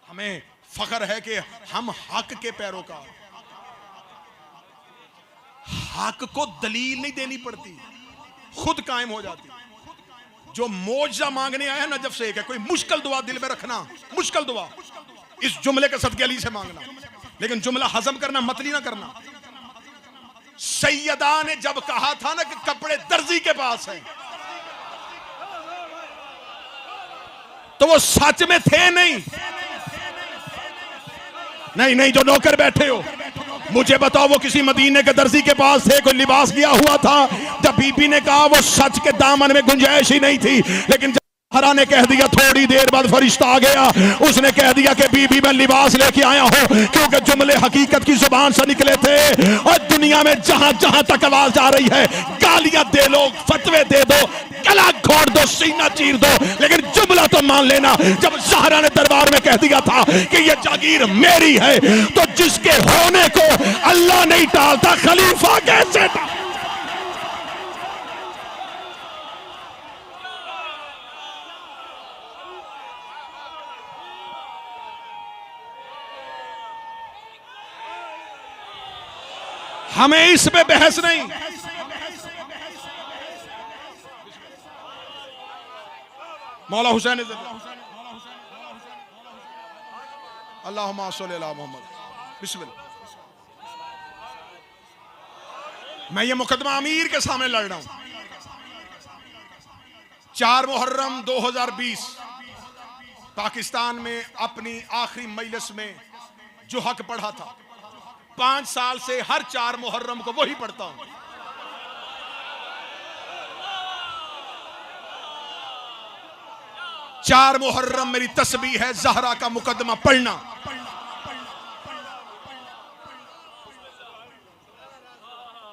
हमें फख्र है कि हम हक के पैरोकार। हक को दलील नहीं देनी पड़ती, खुद कायम हो जाती। जो मौजज़ा मांगने आया नजफ से एक है, कोई मुश्किल दुआ दिल में रखना, मुश्किल दुआ इस जुमले के सदके अली से मांगना, लेकिन जुमला हजम करना, मतली ना करना। सैयदा ने जब कहा था ना कि कपड़े दर्जी के पास हैं, तो वो सच में थे नहीं। नहीं, जो नौकर बैठे हो, मुझे बताओ वो किसी मदीने के दर्जी के पास थे, कोई लिबास गया हुआ था? जब बीबी ने कहा वो सच के दामन में गुंजाइश ही नहीं थी, लेकिन जब हरा ने कह दिया, थोड़ी देर बाद फरिश्ता आ गया, उसने कह दिया कि बीबी मैं लिबास लेके आया हूं, क्योंकि जुमले हकीकत की जुबान से निकले थे। और दुनिया में जहां जहां तक आवाज जा रही है, गालियां दे लो, फतवे दे दो, गला घोट दो, सीना चीर दो, लेकिन जुमला तो मान लेना। जब ज़हरा ने दरबार में कह दिया था कि ये जागीर मेरी है, तो जिसके होने को अल्लाह नहीं टालता, खलीफा कैसे टालता? हमें इसमें बहस नहीं। मौला हुसैन अल्लाहुम्मा सल्ली अला मोहम्मद। बिस्मिल्लाह। मैं ये मुकदमा अमीर के सामने लड़ रहा हूं। 4 मुहर्रम 2020 पाकिस्तान में अपनी आखिरी मजलिस में जो हक पढ़ा था, 5 साल से हर 4 मुहर्रम को वही पढ़ता हूं। चार मुहर्रम मेरी तस्बीह है ज़हरा का मुकदमा पढ़ना।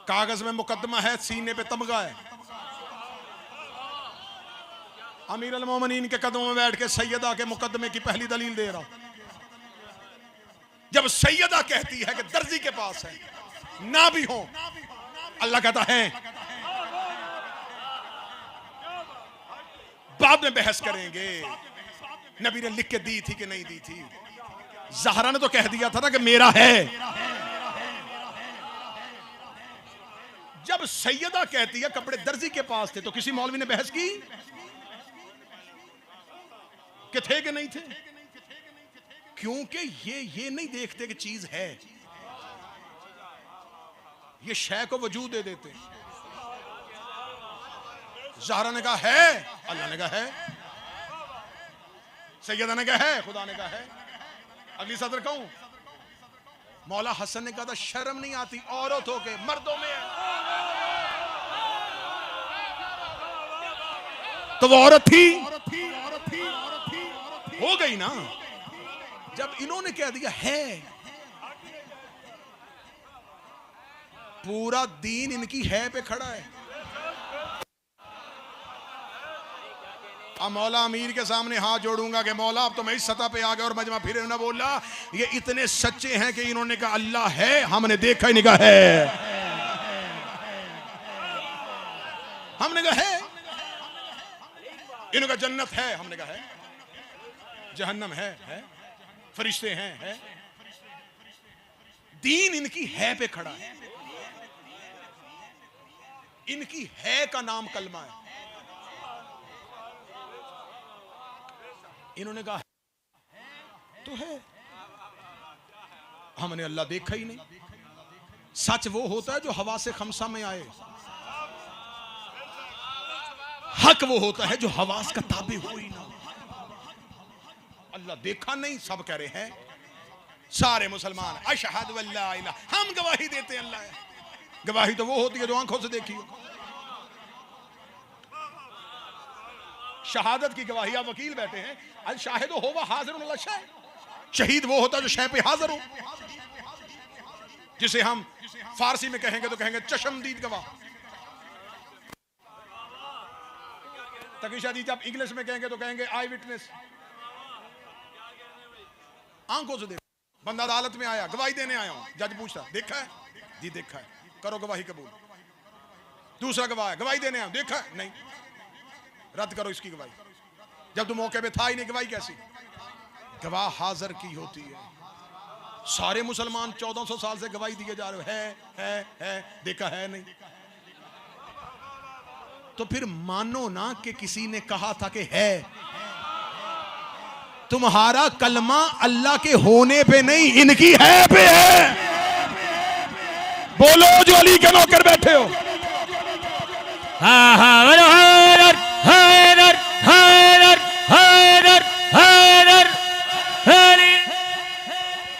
कागज में मुकदमा है, सीने पे तमगा है। अमीर अल मोमिनीन के कदमों में बैठ के सैयदा के मुकदमे की पहली दलील दे रहा हूं। जब सैयदा कहती है कि दर्जी के पास है, ना भी हो, अल्लाह कहता है बाद में बहस करेंगे, नबी ने लिख के दी थी कि नहीं दी थी। ज़हरा ने तो कह दिया था ना कि मेरा है। जब सैयदा कहती है कपड़े दर्जी के पास थे, तो किसी मौलवी ने बहस की कि थे कि नहीं थे? क्योंकि ये नहीं देखते कि चीज है, ये शय को वजूद दे देते। ज़हरा ने कहा है, अल्लाह ने कहा है, सैयदा ने कहा है, खुदा ने कहा है। अगली सदर कहूं, मौला हसन ने कहा था शर्म नहीं आती औरत हो के मर्दों में है। तो वो औरत थी, हो गई ना। जब इन्होंने कह दिया है, पूरा दीन इनकी है पे खड़ा है। अब मौला अमीर के सामने हाथ जोड़ूंगा कि मौला अब तो मैं इस सतह पे आ गया और मजमा फिर ना बोला, ये इतने सच्चे हैं कि इन्होंने कहा अल्लाह है, हमने देखा ही नहीं कहा है, हमने कहा है। इन्होंने कहा जन्नत है, हमने कहा है, जहन्नम है, फरिश्ते हैं, है। दीन इनकी है पे खड़ा है। इनकी है का नाम कलमा है। इन्होंने कहा तो है, हमने अल्लाह देखा ही नहीं। सच वो होता है जो हवा से खमसा में आए, हक वो होता है जो हवास का ताबे हो ही ना। अल्लाह देखा नहीं, सब कह रहे हैं, सारे मुसलमान अशहदु अल्ला इलाहा, हम गवाही देते हैं अल्लाह है। गवाही तो वो होती है जो आंखों से देखी हो। शहादत की गवाही, आप वकील बैठे हैं, अल शाहिद हो वह हाजिर अला शय। शहीद वो होता है जो शय पे हाजिर हो, जिसे हम फारसी में कहेंगे तो कहेंगे चशमदीद गवाह। तकीशा दी, जब इंग्लिश में कहेंगे तो कहेंगे आई विटनेस। आंखों से देखो, बंदा अदालत में आया, गवाही देने आया हूं, जज पूछता देखा है जी, देखा है। करो गवाही कबूल। दूसरा गवाह है, गवाही देने आओ, देखा नहीं, रद्द करो इसकी गवाही। जब तुम मौके पे था ही नहीं, गवाही कैसी? गवाह हाजिर की होती है। सारे मुसलमान 1400 साल से गवाही दिए जा रहे हो, है देखा है नहीं, तो फिर मानो ना कि किसी ने कहा था कि है। तुम्हारा कलमा अल्लाह के होने पे नहीं, इनकी है पे है। बोलो जो अली के नौकर बैठे हो। हाँ हाँ बोलो हैदर हैदर हैदर हैदर हैदर अली।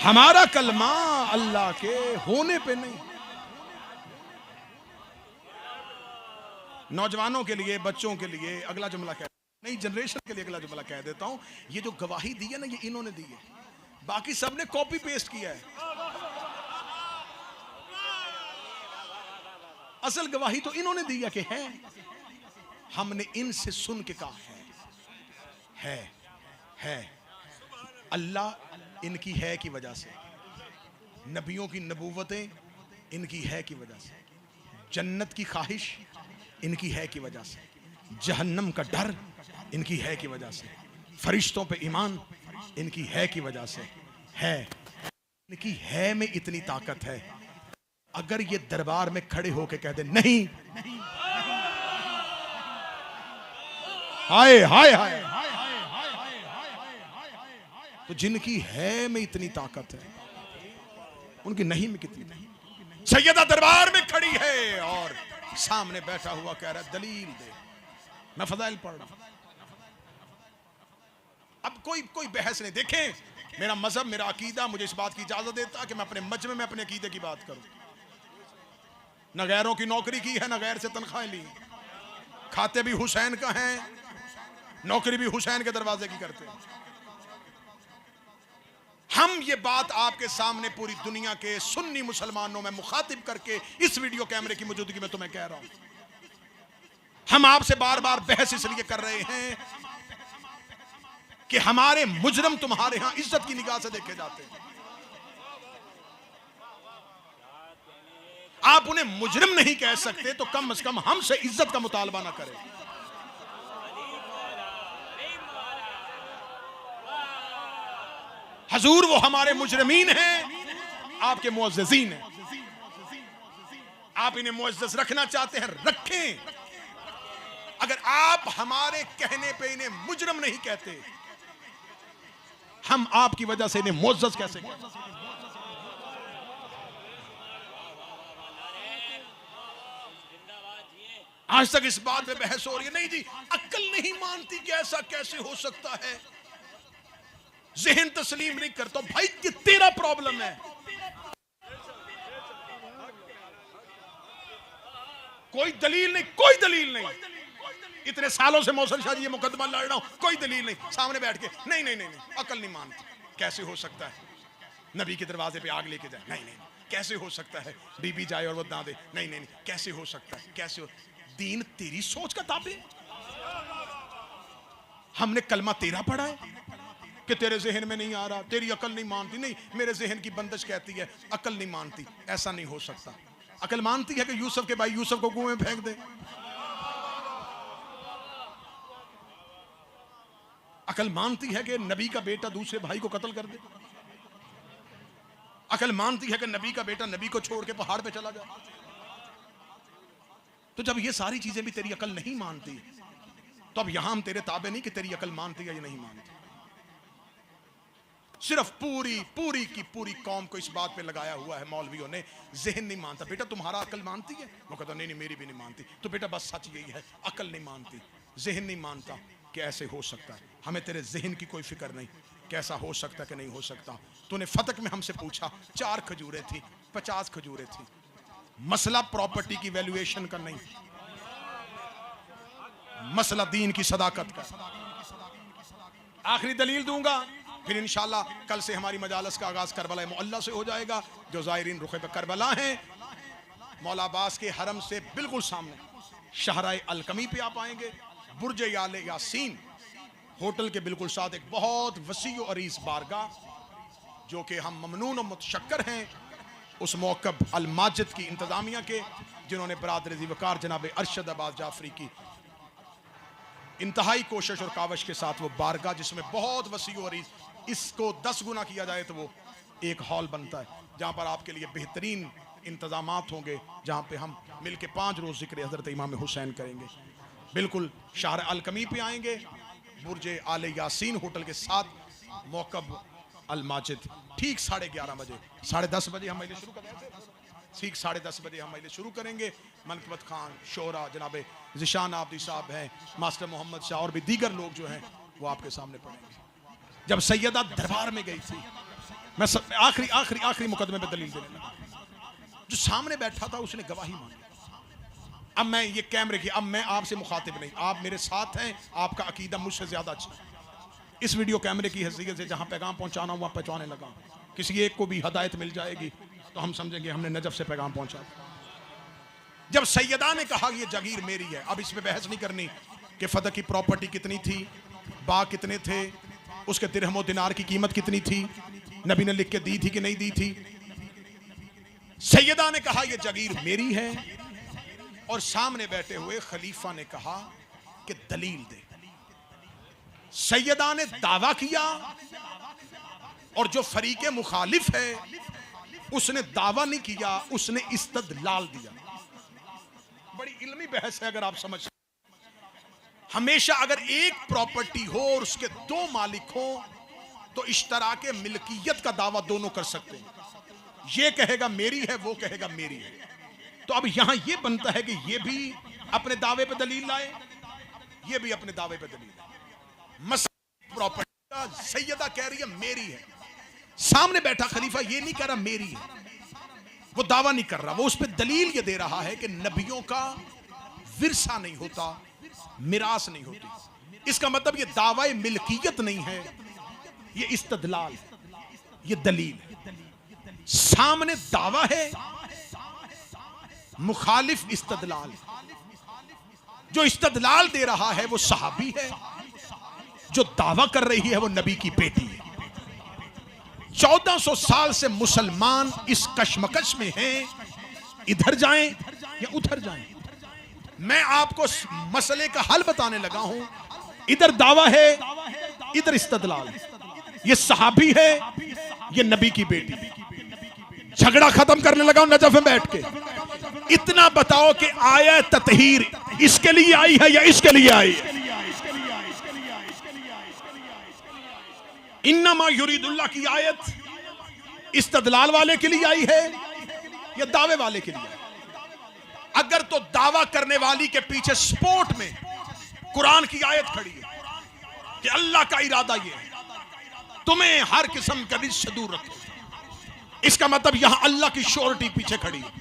हमारा कलमा अल्लाह के होने पे नहीं। नौजवानों के लिए, बच्चों के लिए अगला जुमला कह, नई जनरेशन के लिए अगला जुमला कह देता हूं। ये जो गवाही दी है ना, ये इन्होंने दी है, बाकी सबने कॉपी पेस्ट किया है। असल गवाही तो इन्होंने दी है कि है, हमने इनसे सुन के कहा है। अल्लाह इनकी है की वजह से, नबियों की नबूवतें इनकी है की वजह से, जन्नत की ख्वाहिश इनकी है की वजह से, जहन्नम का डर इनकी है की वजह से, फरिश्तों पे ईमान इनकी है की वजह से है। इनकी है में इतनी ताकत है, अगर ये दरबार में खड़े होके कह दे नहीं, हाय हाय हाय, तो जिनकी है में इतनी ताकत है, उनकी नहीं में कितनी नहीं। सैयदा दरबार में खड़ी है और सामने बैठा हुआ कह रहा है दलील दे, मैं फजाइल पढ़ रहा हूं। अब कोई बहस नहीं। देखें, मेरा मजहब, मेरा अकीदा मुझे इस बात की इजाजत देता कि मैं अपने मजमे में अपने अकीदे की बात करूं। न गैरों की नौकरी की है, न गैर से तनख्वाहें ली, खाते भी हुसैन का है, नौकरी भी हुसैन के दरवाजे की करते हैं। हम ये बात आपके सामने पूरी दुनिया के सुन्नी मुसलमानों में मुखातिब करके इस वीडियो कैमरे की मौजूदगी में तुम्हें कह रहा हूं। हम आपसे बार बार बहस इसलिए कर रहे हैं कि हमारे मुजरम तुम्हारे यहां इज्जत की निगाह से देखे जाते हैं। आप उन्हें मुजरिम नहीं कह सकते तो कम से कम हमसे इज्जत का मुतालबा ना करें। हजूर वो हमारे मुजरिमीन हैं, आपके मुअज़्ज़ज़ीन हैं। आप इन्हें मुअज़्ज़ज़ रखना चाहते हैं, रखें। अगर आप हमारे कहने पे इन्हें मुजरिम नहीं कहते, हम आपकी वजह से इन्हें मुअज़्ज़ज़ कैसे कहते? आज तक इस बात पे बहस हो रही है, नहीं जी अक्ल नहीं मानती कि ऐसा कैसे हो सकता है, ज़हन तस्लीम नहीं करता। भाई कि तेरा प्रॉब्लम है, कोई दलील नहीं, कोई दलील नहीं। इतने सालों से मौसम शाह जी ये मुकदमा लड़ रहा हूं, कोई दलील नहीं। सामने बैठ के नहीं नहीं नहीं नहीं, अकल नहीं मानती, कैसे हो सकता है नबी के दरवाजे पे आग लेके जाए, नहीं नहीं, कैसे हो सकता है बीबी जाए और वो ना दे, नहीं नहीं नहीं, कैसे हो सकता है, कैसे हो। दीन तेरी सोच का ताबे, हमने कलमा तेरा पढ़ा है कि तेरे जहन में नहीं आ रहा, तेरी अकल नहीं मानती, नहीं मेरे जहन की बंदिश कहती है अकल नहीं मानती। ऐसा नहीं हो सकता। अकल मानती है कि यूसुफ के भाई यूसुफ को कुएं में फेंक दे, अकल मानती है कि नबी का बेटा दूसरे भाई को कत्ल कर दे, अकल मानती है कि नबी का बेटा नबी को छोड़ के पहाड़ पे चला जाए। तो जब ये सारी चीजें भी तेरी अकल नहीं मानती, तो अब यहां हम तेरे ताबे नहीं कि तेरी अकल मानती है या नहीं मानती। सिर्फ पूरी की पूरी कौम को इस बात पे लगाया हुआ है मौलवियों ने, जहन नहीं मानता। बेटा तुम्हारा अकल मानती है? वो कहता नहीं नहीं मेरी भी नहीं मानती। तो बेटा बस सच यही है, अकल नहीं मानती, जहन नहीं मानता कि ऐसे हो सकता है। हमें तेरे जहन की कोई फिक्र नहीं, कैसा हो सकता कि नहीं हो सकता। तूने फतक में हमसे पूछा, 4 खजूरें थी, 50 खजूरें थी। मसला प्रॉपर्टी की वैल्यूएशन का नहीं, मसला दीन की सदाकत का। आखिरी दलील दूंगा, फिर इंशाल्लाह कल से हमारी मजालस का आगाज करबला मुअल्ला से हो जाएगा। जो ज़ायरीन रुखे पे करबला हैं, मौला अब्बास के हरम से बिल्कुल सामने शहराए अलकमी पे आप आएंगे। बुर्ज याले यासीन होटल के बिल्कुल साथ एक बहुत वसी और अरीज बारगाह, जो कि हम ममनून और मुतशक्कर हैं उस मौकब अल माजिद की इंतजामिया के, जिन्होंने बरादर ज़ीवकार जनाब अरशद अब्बास जाफरी की इंतहाई कोशिश और कावश के साथ वो बारगाह जिसमें बहुत वसी और इसको 10 गुना किया जाए तो वो एक हॉल बनता है, जहाँ पर आपके लिए बेहतरीन इंतजामात होंगे, जहाँ पे हम मिल के 5 रोज़ ज़िक्र हज़रत इमाम हुसैन करेंगे। बिल्कुल शहर अलकमी पे आएंगे, बुर्ज आले यासीन होटल के साथ मौकब अल माजिद, ठीक 11:30 बजे, 10:30 बजे हम महिला शुरू करेंगे, ठीक 10:30 बजे हम महिला शुरू करेंगे। मनकबत खान, शोरा, जनाब ज़िशान आबदी साहब हैं, मास्टर मोहम्मद शाह और भी दीगर लोग जो हैं वो आपके सामने पढ़ेंगे। जब सैयदा दरबार में गई थी, मैं आखिरी आखिरी आखिरी मुकदमे में दलील देने लगा, जो सामने बैठा था उसने गवाही मांगी। अब मैं ये कैमरे की, अब मैं आपसे मुखातिब नहीं, आप मेरे साथ हैं, आपका अकीदा मुझसे ज्यादा अच्छा है। इस वीडियो कैमरे की हैसियत से जहां पैगाम पहुंचाना हुआ पहुंचाने लगा, किसी एक को भी हदायत मिल जाएगी तो हम समझेंगे हमने नजफ से पैगाम पहुंचा। जब सैयदा ने कहा ये जागीर मेरी है, अब इसमें बहस नहीं करनी कि फतह की प्रॉपर्टी कितनी थी, बाग कितने थे, उसके दिरहम दिनार की कीमत कितनी थी, नबी ने लिख के दी थी कि नहीं दी थी। सैयदा ने कहा यह जागीर मेरी है, और सामने बैठे हुए खलीफा ने कहा कि दलील दे। सैयदा ने दावा किया और जो फरीके मुखालिफ है उसने दावा नहीं किया, उसने इस्तदलाल दिया। बड़ी इल्मी बहस है। अगर आप समझ, हमेशा अगर एक प्रॉपर्टी हो और उसके 2 मालिक हो तो इश्तराके मिल्कियत का दावा दोनों कर सकते हैं। ये कहेगा मेरी है, वो कहेगा मेरी है। तो अब यहां यह बनता है कि ये भी अपने दावे पे दलील लाए, ये भी अपने दावे पे दलील लाए। प्रॉपर्टी का सैयदा कह रही है मेरी है, सामने बैठा खलीफा ये नहीं कह रहा मेरी है, वो दावा नहीं कर रहा, वो उस पर दलील ये दे रहा है कि नबियों का विरसा नहीं होता, मिरास नहीं होती। इसका मतलब ये दावा मिल्कियत नहीं है, ये इस्तदलाल है, ये दलील है। सामने दावा है, मुखालिफ इस्तदलाल है। जो इस्तदलाल दे रहा है वो सहाबी है, जो दावा कर रही है वो नबी की बेटी है। 1400 साल से मुसलमान इस कशमकश में हैं, इधर जाएं या उधर जाएं। मैं आपको मसले का हल बताने लगा हूं। इधर दावा है, इधर इस्तदलाल है। ये सहाबी है, ये नबी की बेटी। झगड़ा खत्म करने लगा हूं नजफ में बैठ के। इतना बताओ कि आयत ततहीर इसके लिए आई है या इसके लिए आई है? इन्नमा युरीदुल्लाह की आयत इस्तदलाल वाले के लिए आई है या दावे वाले के लिए? अगर तो दावा करने वाली के पीछे सपोर्ट में कुरान की आयत खड़ी है कि अल्लाह का इरादा यह है तुम्हें हर किस्म का रिज़्क़ से दूर रखे, इसका मतलब यहां अल्लाह की श्योरिटी पीछे खड़ी है।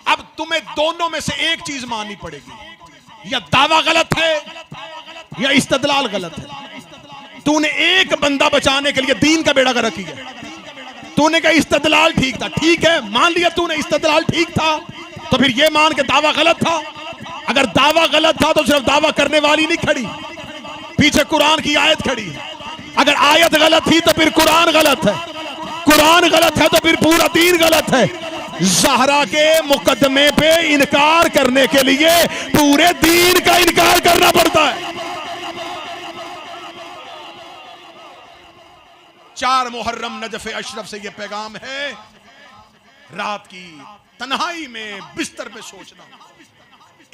अब तुम्हें दोनों में से एक चीज माननी पड़ेगी, या दावा गलत है या इस्तदलाल गलत है। तूने एक बंदा बचाने के लिए दीन का बेड़ा गर्क किया, तूने कहा इस्तदलाल ठीक था, ठीक है मान लिया तूने इस्तदलाल ठीक था, तो फिर ये मान के दावा गलत था। अगर दावा गलत था तो सिर्फ दावा करने वाली नहीं खड़ी, पीछे कुरान की आयत खड़ी है। अगर आयत गलत थी तो फिर कुरान गलत है, कुरान गलत है तो फिर पूरा दीन गलत है। ज़हरा के मुकदमे पे इनकार करने के लिए पूरे दीन का इनकार करना पड़ता है। 4 मुहर्रम नजफ अशरफ से यह पैगाम है, रात की तन्हाई में बिस्तर पे सोचना,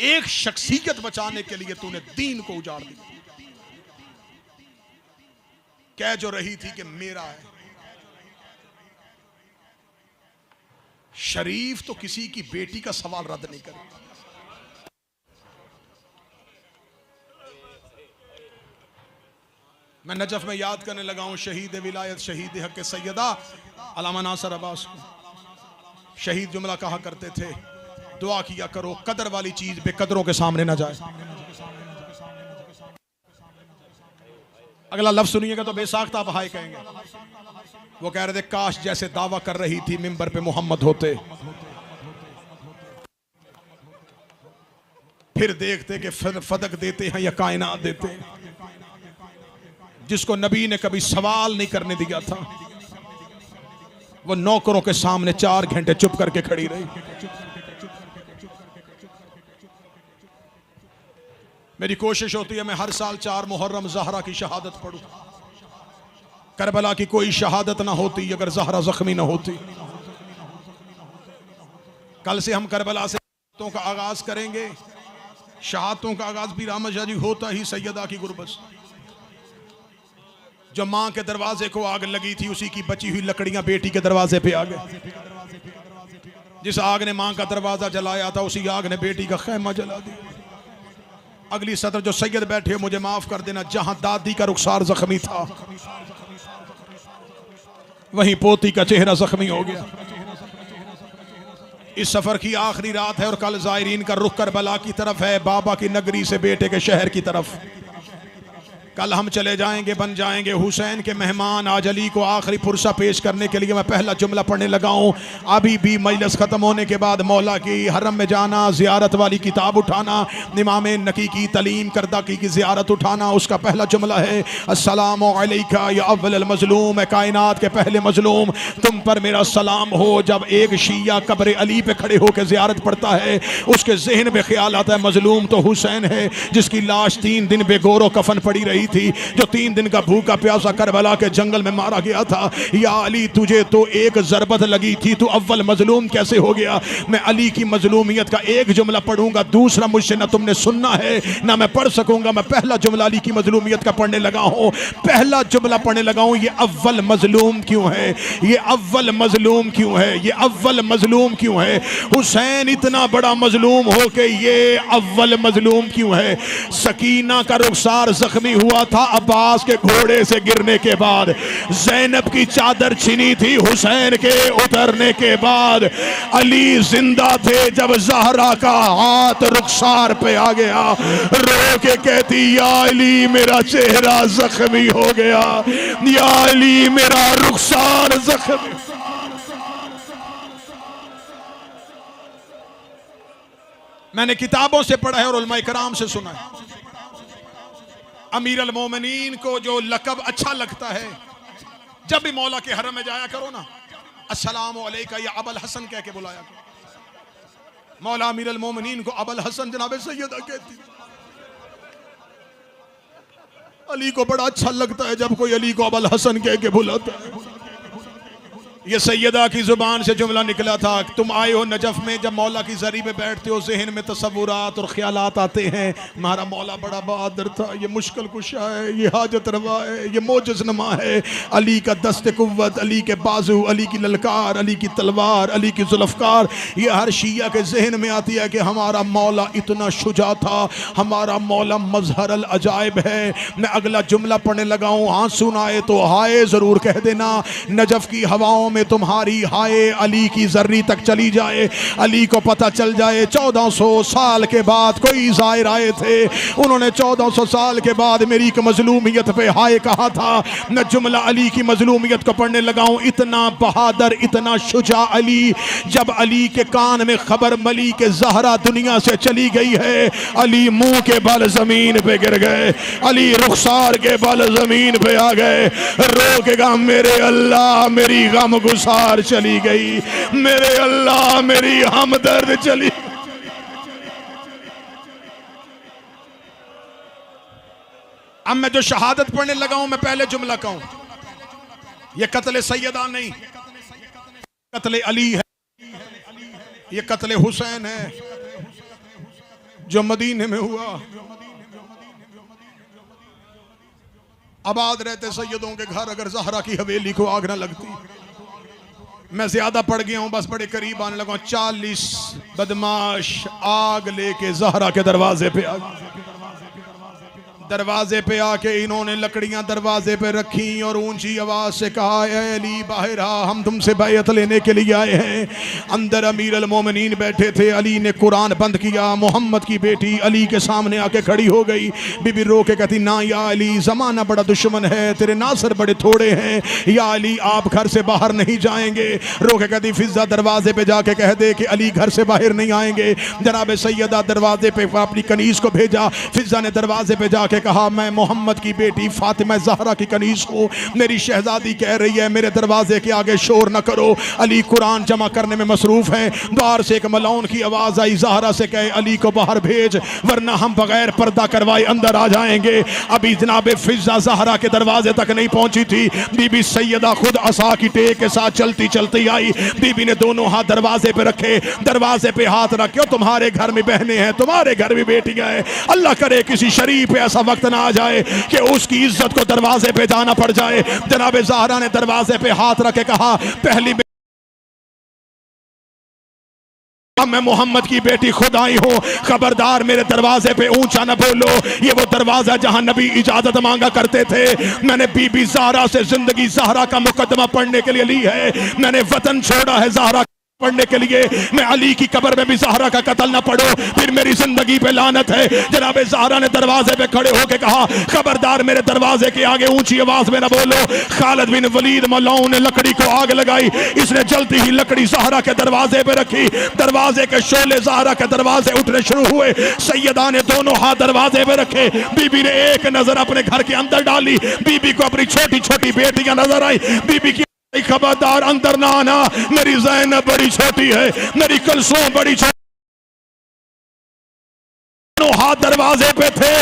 एक शख्सियत बचाने के लिए तूने दीन को उजाड़ दिया। कह जो रही थी कि मेरा है। शरीफ तो किसी की बेटी का सवाल रद्द नहीं करेगा। मैं नजफ में याद करने लगा हूं शहीद विलायत, शहीद हक के सैयदा अल्लामा नासिर अब्बास को। शहीद जुमला कहा करते थे, दुआ किया करो कदर वाली चीज बेकदरों के सामने ना जाए। अगला लफ्ज सुनिएगा तो बेसाख्ता बहाई कहेंगे। वो कह रहे थे काश जैसे दावा कर रही थी मिंबर पे मोहम्मद होते, फिर देखते कि फदक देते हैं या कायनात देते हैं। जिसको नबी ने कभी सवाल नहीं करने दिया था, वो नौकरों के सामने 4 घंटे चुप करके खड़ी रही। मेरी कोशिश होती है मैं हर साल 4 मुहर्रम ज़हरा की शहादत पढ़ूं। करबला की कोई शहादत ना होती अगर ज़हरा जख्मी ना होती। कल से हम करबला से शहादतों का आगाज करेंगे। शहादतों का आगाज भी रामा शाह जी होता ही सैयदा की गुरबत से। जो मां के दरवाजे को आग लगी थी उसी की बची हुई लकड़ियां बेटी के दरवाजे पे आ गए। जिस आग ने मां का दरवाजा जलाया था उसी आग ने बेटी का खैमा जला दिया। अगली सदर जो सैयद बैठे मुझे माफ कर देना, जहां दादी का रुखसार जख्मी था वहीं पोती का चेहरा जख्मी हो गया। इस सफर की आखिरी रात है और कल ज़ायरीन का रुख करबला की तरफ है, बाबा की नगरी से बेटे के शहर की तरफ। कल हम चले जाएंगे, बन जाएंगे हुसैन के मेहमान। आज अली को आखिरी पुरसा पेश करने के लिए मैं पहला जुमला पढ़ने लगा हूँ। अभी भी मजलिस ख़त्म होने के बाद मौला की हरम में जाना, ज़ियारत वाली किताब उठाना, इमाम नकी की तलीम करदा की ज़ियारत उठाना, उसका पहला जुमला है अस्सलामु अलैका या अव्वल मज़लूम, कायनात के पहले मज़लूम, तुम पर मेरा सलाम हो। जब एक शिया कब्र अली पे खड़े होकर ज़ियारत पढ़ता है उसके जहन में ख्याल आता है मज़लूम तो हुसैन है, जिसकी लाश 3 दिन बेगोरो कफन पड़ी रही थी, जो 3 दिन का भूखा प्यासा करबला के जंगल में मारा गया था। या अली तुझे तो एक ज़रबत लगी थी, तू अव्वल मजलूम कैसे हो गया? मैं अली की मजलूमियत का एक जुमला पढ़ूंगा, दूसरा मुझसे ना तुमने सुनना है ना मैं पढ़ सकूंगा। मैं पहला जुमला अली की मजलूमियत का पढ़ने लगा हूं। पहला जुमला पढ़ने लगा हूं, ये अव्वल मजलूम क्यों है? ये अव्वल मजलूम क्यों है? ये अव्वल मजलूम क्यों है? हुसैन इतना बड़ा मजलूम हो के ये अव्वल मजलूम क्यों है? सकीना का रुखसार जख्मी हुआ था अब्बास के घोड़े से गिरने के बाद, ज़ैनब की चादर छिनी थी हुसैन के उतरने के बाद, अली जिंदा थे जब ज़हरा का हाथ रुखसार पे आ गया, रो के कहती या अली मेरा चेहरा जख्मी हो गया, या अली मेरा रुखसार जख्मी। मैंने किताबों से पढ़ा है और उलमा इकराम से सुना है। अमीर अल मोमिनीन को जो लकब अच्छा लगता है, जब भी मौला के हरम में जाया करो ना, अस्सलामु अलैका या अबल हसन कह के बुलाया करो। मौला अमीर अल मोमिनीन को अबल हसन जनाब सैयदा कहती। अली को बड़ा अच्छा लगता है जब कोई अली को अबल हसन कह के बुलाता है। ये सैयदा की जुबान से जुमला निकला था, तुम आए हो नजफ में, जब मौला की जरी में बैठते हो जहन में तसव्वुरात और ख्यालात आते हैं, हमारा मौला बड़ा बहादुर था, ये मुश्किल कुशा है, ये हाजत रवा है, ये मोजज़ नमा है। अली का दस्त कुव्वत, अली के बाजू, अली की ललकार, अली की तलवार, अली की जुल्फ़कार, ये हर शिया के जहन में आती है कि हमारा मौला इतना शुजा था, हमारा मौला मजहर अल अजायब है। मैं अगला जुमला पढ़ने लगा हूँ, आंसू ना आए तो हाय ज़रूर कह देना। नजफ की हवाओं में तुम्हारी हाय अली की जर्री तक चली जाए, अली को पता चल जाए 1400 साल के बाद कोई ज़ाहिर आए थे, उन्होंने 1400 साल के बाद मेरी एक मजलूमियत पे हाय कहा था। मैं जुमला अली की मजलूमियत को पढ़ने लगा हूँ। इतना बहादुर, इतना शुजा अली, जब अली के कान में खबर मली के ज़हरा दुनिया से चली गई है, अली मुंह के बल जमीन पे गिर गए, अली रुखसार के बल जमीन पे आ गए, रो के गा मेरे अल्लाह मेरी गम गुसार चली गई, मेरे अल्लाह मेरी हमदर्द चली। अब मैं जो शहादत पढ़ने लगा हूं, मैं पहले जुमला कहूं, ये कत्ले सैयदा नहीं, कत्ले अली है, ये कत्ले हुसैन है जो मदीने में हुआ। आबाद रहते सैयदों के घर अगर ज़हरा की हवेली को आग ना लगती। मैं ज्यादा पड़ गया हूं, बस बड़े करीब आने लगा। 40 बदमाश आग लेके ज़हरा के दरवाजे पे आ गए। दरवाजे पे आके इन्होंने लकड़ियां दरवाजे पे रखी और ऊंची आवाज से कहा, ए अली बाहर आ, हम तुमसे बैयत लेने के लिए आए हैं। अंदर अमीर अल मोमिनीन बैठे थे। अली ने कुरान बंद किया। मोहम्मद की बेटी अली के सामने आके खड़ी हो गई। बीबी रो के कहती, ना या अली, जमाना बड़ा दुश्मन है, तेरे नासर बड़े थोड़े हैं, या अली आप घर से बाहर नहीं जाएंगे। रो के कहती, फिजा दरवाजे पे जाके कह दे कि अली घर से बाहर नहीं आएंगे। जनाब सैयदा दरवाजे पे अपनी कनीज को भेजा। फिजा ने दरवाजे पे जाके के कहा, मैं मोहम्मद की बेटी फातिमा ज़हरा की कनीज़ हूँ, मेरी शहजादी कह रही है मेरे दरवाजे के आगे शोर न करो। अली कुरान जमा करने में मसरूफ़ है। द्वार से एक मलौन की आवाज़ आई, ज़हरा से कहे अली को बाहर भेज वरना हम बगैर पर्दा करवाए अंदर आ जाएंगे। अभी जनाब फिज़ा ज़हरा के दरवाजे तक नहीं पहुंची थी, बीबी सैयदा खुद असा की टेक के साथ चलती चलती आई। बीबी ने दोनों हाथ दरवाजे पे रखे, दरवाजे पे हाथ रखे। तुम्हारे घर में बहनें हैं, तुम्हारे घर में बेटियां हैं, अल्लाह करे किसी शरीफ पे ऐसा वक्त ना आ जाए कि उसकी इज्जत को दरवाजे पे जाना पड़ जाए। जनाब ज़हरा ने दरवाजे पे हाथ रखे कहा, पहली मैं मोहम्मद की बेटी खुद आई हूँ, खबरदार मेरे दरवाजे पे ऊंचा न बोलो। ये वो दरवाजा जहां नबी इजाजत मांगा करते थे। मैंने बीबी ज़हरा से जिंदगी ज़हरा का मुकदमा पढ़ने के लिए ली है। मैंने वतन छोड़ा है ज़हरा पढ़ने के लिए। मैं अली की कब्र में भी ज़हरा का कत्ल ना पढ़ो, फिर मेरी जिंदगी पे लानत है। जनाब ज़हरा ने दरवाजे पे खड़े होकर कहा, खबरदार मेरे दरवाजे के आगे ऊंची आवाज में ना बोलो। खालिद बिन वलीद मलऊन ने लकड़ी को आग लगाई, इसने जलती ही लकड़ी ज़हरा के दरवाजे पे रखी। दरवाजे के शोले ज़हरा के दरवाजे उठने शुरू हुए। सैयदा ने दोनों हाथ दरवाजे पे रखे। बीबी ने एक नजर अपने घर के अंदर डाली, बीबी को अपनी छोटी छोटी बेटियां नजर आई। बीबी की खबरदार अंदर ना आना, मेरी ज़ैनब बड़ी छोटी है, मेरी कुलसूम बड़ी छोटी। हाथ दरवाजे पे थे,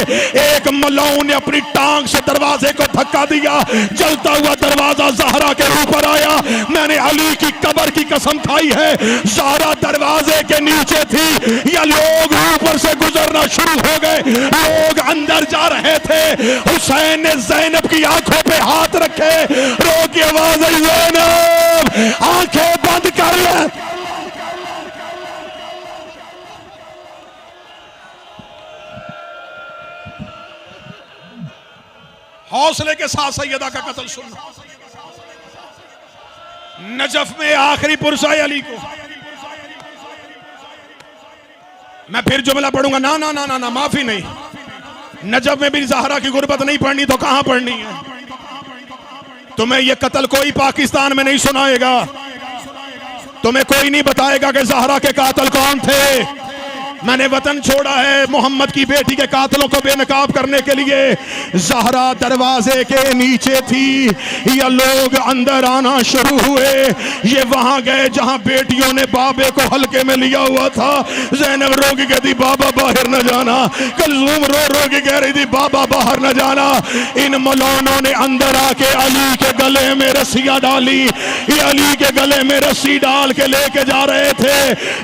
एक मलऊन ने अपनी टांग से दरवाजे को धक्का दिया, जलता हुआ दरवाजा ज़हरा के ऊपर आया। मैंने अली की कब्र की कसम खाई है, ज़हरा दरवाजे के नीचे थी। या लोग ऊपर से गुजरना शुरू हो गए, लोग अंदर जा रहे थे। हुसैन ने ज़ैनब की आंखों पे हाथ रखे, रो की आवाज आई, ज़ैनब आंखें बंद कर ले। हौसले के साथ सैयदा का कत्ल सुनना। नजफ में आखिरी पुरसा अली को। मैं फिर जुमला पढ़ूंगा, ना ना ना ना ना, माफी नहीं। नजफ में भी ज़हरा की गुर्बत नहीं पढ़नी तो कहां पढ़नी है? तुम्हें यह कत्ल कोई पाकिस्तान में नहीं सुनाएगा, तुम्हें कोई नहीं बताएगा कि ज़हरा के कातिल कौन थे। मैंने वतन छोड़ा है मोहम्मद की बेटी के कातिलों को बेनकाब करने के लिए। ज़हरा दरवाजे के नीचे थी, या लोग अंदर आना शुरू हुए। ये वहां गए जहां बेटियों ने बाबे को हल्के में लिया हुआ था। ज़ैनब रो के कहती बाबा बाहर न जाना, कुलसूम रो रो के कह रही थी बाबा बाहर न जाना। इन मौलानों ने अंदर आके अली के गले में रस्सियां डाली, ये अली के गले में रस्सी डाल के लेके जा रहे थे।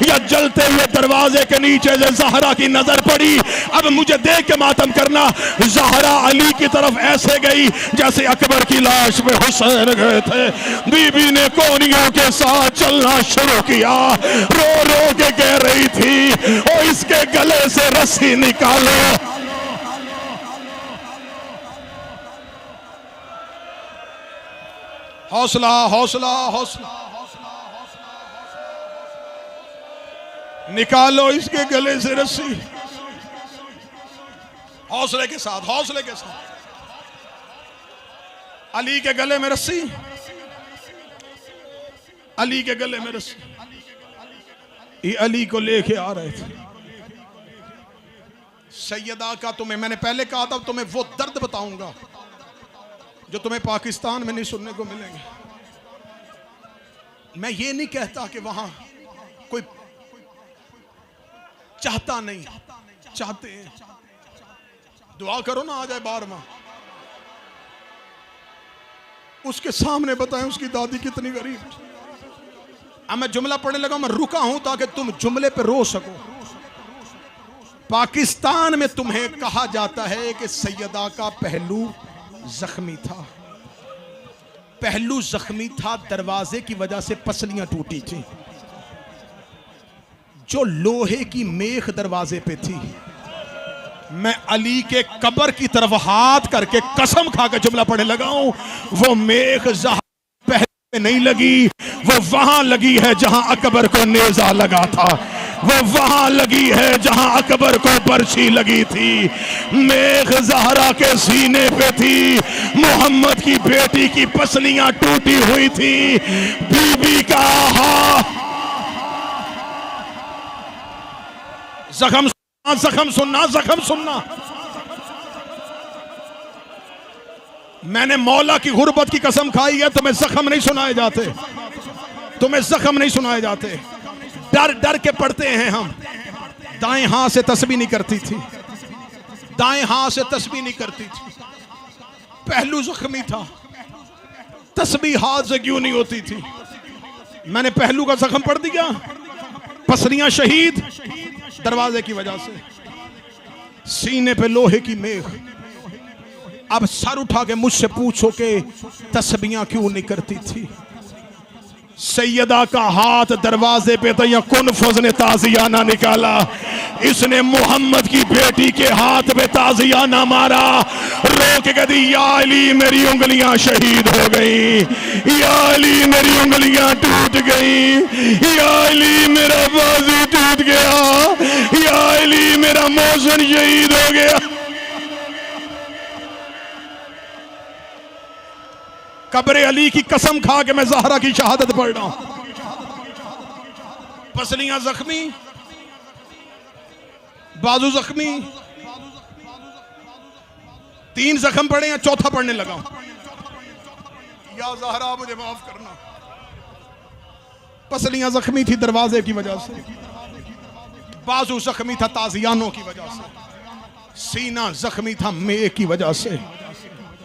या जलते हुए दरवाजे के नीचे ज़हरा की नजर पड़ी। अब मुझे देख के मातम करना, ज़हरा अली की तरफ ऐसे गई जैसे अकबर की लाश में हुसैन गए थे। बीबी ने कोनियों के साथ चलना शुरू किया, रो रो के कह रही थी ओ इसके गले से रस्सी निकालो। हौसला हौसला हौसला, निकालो इसके गले से रस्सी। हौसले के साथ, हौसले के साथ। अली के गले में रस्सी, अली के गले में रस्सी। ये अली को लेके आ रहे थे। सैयदा का तुम्हें मैंने पहले कहा था, तुम्हें वो दर्द बताऊंगा जो तुम्हें पाकिस्तान में नहीं सुनने को मिलेंगे। मैं ये नहीं कहता कि वहां कोई चाहता नहीं, चाहते हैं। दुआ करो ना आ जाए 12वां। उसके सामने बताएं उसकी दादी कितनी गरीब। अब मैं जुमला पढ़ने लगा, मैं रुका हूं ताकि तुम जुमले पे रो सको। पाकिस्तान में तुम्हें कहा जाता है कि सैयदा का पहलू जख्मी था। पहलू जख्मी था, दरवाजे की वजह से पसलियां टूटी थी। जो लोहे की मेख दरवाजे पे थी, मैं अली के कब्र की तरफ हाथ करके कसम खा के जुमला पढ़ने लगा हूं, वो मेख ज़हरा पहले पे नहीं लगी, वो वहां लगी है जहां अकबर को नेजा लगा था। वो वहां लगी है जहां अकबर को बरछी लगी थी। मेख ज़हरा के सीने पे थी। मोहम्मद की बेटी की पसलियां टूटी हुई थी। बीबी का जख्म सुनना, जख्म सुनना, जख्म सुनना। मैंने मौला की गुर्बत की कसम खाई है, तुम्हें जख्म नहीं सुनाए जाते, तुम्हें जख्म नहीं सुनाए जाते। डर डर के पढ़ते हैं हम। दाएं हाथ से तस्बीह नहीं करती थी, दाएं हाथ से तस्बीह नहीं करती थी, पहलू जख्मी था, तस्बीह हाथ से क्यों नहीं होती थी? मैंने पहलू का जख्म पढ़ दिया, पसलियां शहीद दरवाजे की वजह से, सीने पे लोहे की मेख। अब सर उठा के मुझसे पूछो कि तस्बीहां क्यों नहीं करती थी? सैयदा का हाथ दरवाजे पे था, या कुनफुज ने ताजियाना निकाला, इसने मोहम्मद की बेटी के हाथ पे ताजियाना मारा, रो के कहती या अली मेरी उंगलियां शहीद हो गई, या अली मेरी उंगलियां टूट गई, या अली मेरा बाजू टूट गया, या अली मेरा मौजन शहीद हो गया। कब्र अली की कसम खा के मैं ज़हरा की शहादत पढ़ रहा हूं। पसलियां जख्मी, बाजू जख्मी, 3 जख्म पड़े हैं, चौथा पढ़ने लगा। या ज़हरा मुझे माफ करना। पसलियां जख्मी थी दरवाजे की वजह से, बाजू जख्मी था ताजियानों की वजह से, सीना जख्मी था मेह की वजह से।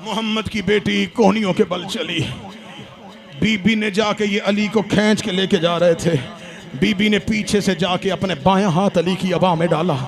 मोहम्मद की बेटी कोहनियों के बल चली। बीबी ने जाके ये अली को खींच के लेके जा रहे थे, बीबी ने पीछे से जाके अपने बायां हाथ अली की अबा में डाला,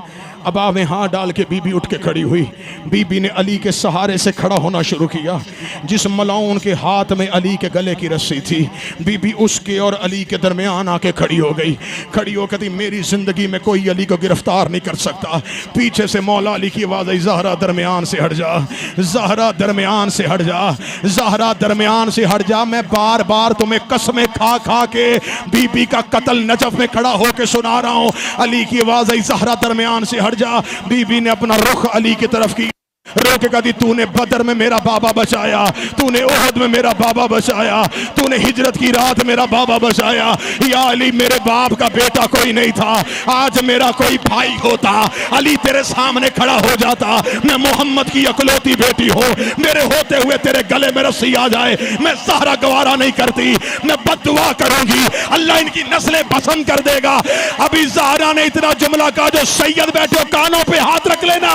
अबा में हाथ डाल के बीबी उठ के खड़ी हुई। बीबी ने अली के सहारे से खड़ा होना शुरू किया। जिस मलाउन के हाथ में अली के गले की रस्सी थी, बीबी उसके और अली के दरमियान आके खड़ी हो गई। खड़ी हो कहती मेरी जिंदगी में कोई अली को गिरफ्तार नहीं कर सकता। पीछे से मौला अली की आवाज आई, ज़हरा दरमियान से हट जा, ज़हरा दरमियान से हट जा, ज़हरा दरमियान से हट जा। मैं बार बार तुम्हें कसमें खा खा के बीबी का कत्ल नजफ में खड़ा होके सुना रहा हूं। अली की आवाज आई, ज़हरा दरमियान से हट जा। बीबी ने अपना रुख अली की तरफ की, रोके कहती तूने बदर में मेरा बाबा बचाया, तूने ओहद में मेरा बाबा बचाया, तूने हिजरत की रात मेरा बाबा बचाया। या अली मेरे बाप का बेटा कोई नहीं था, आज मेरा कोई भाई होता, अली तेरे सामने खड़ा हो जाता। मैं मोहम्मद की अकलौती बेटी हो, मेरे होते हुए तेरे गले में रस्सी आ जाए, मैं ज़हरा गवारा नहीं करती, मैं बद्दुआ करूंगी, अल्लाह इनकी नस्लें पसंद कर देगा। अभी ज़हरा ने इतना जुमला कहा, जो सैयद बैठे कानों पे हाथ रख लेना।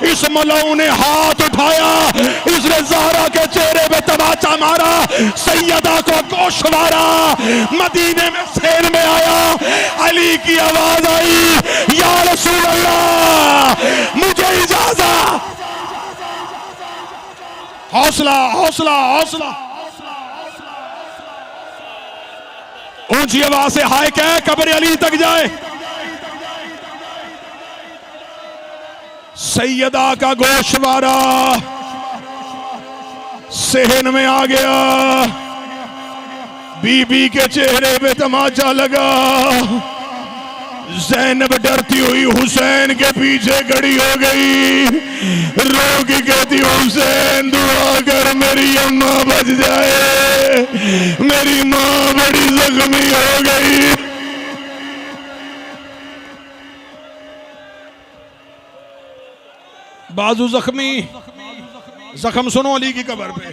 इस मलाऊ ने हाथ उठाया, इसने ज़हरा के चेहरे पे तमाचा मारा, सैयदा को गोशवारा, मदीने में सेन में आया। अली की आवाज आई, या रसूल अल्लाह मुझे इजाजत। हौसला हौसला हौसला, ऊंची आवाज से हाय कह, कब्र अली तक जाए। सैयदा का गोशवारा सहन में आ गया, बीबी के चेहरे पे तमाचा लगा। ज़ैनब डरती हुई हुसैन के पीछे खड़ी हो गई, रो के कहती हुसैन दुआ कर मेरी अम्मा बच जाए, मेरी माँ बड़ी जख्मी हो गई। बाजू जख्मी, जख्म सुनो अली की कब्र पे,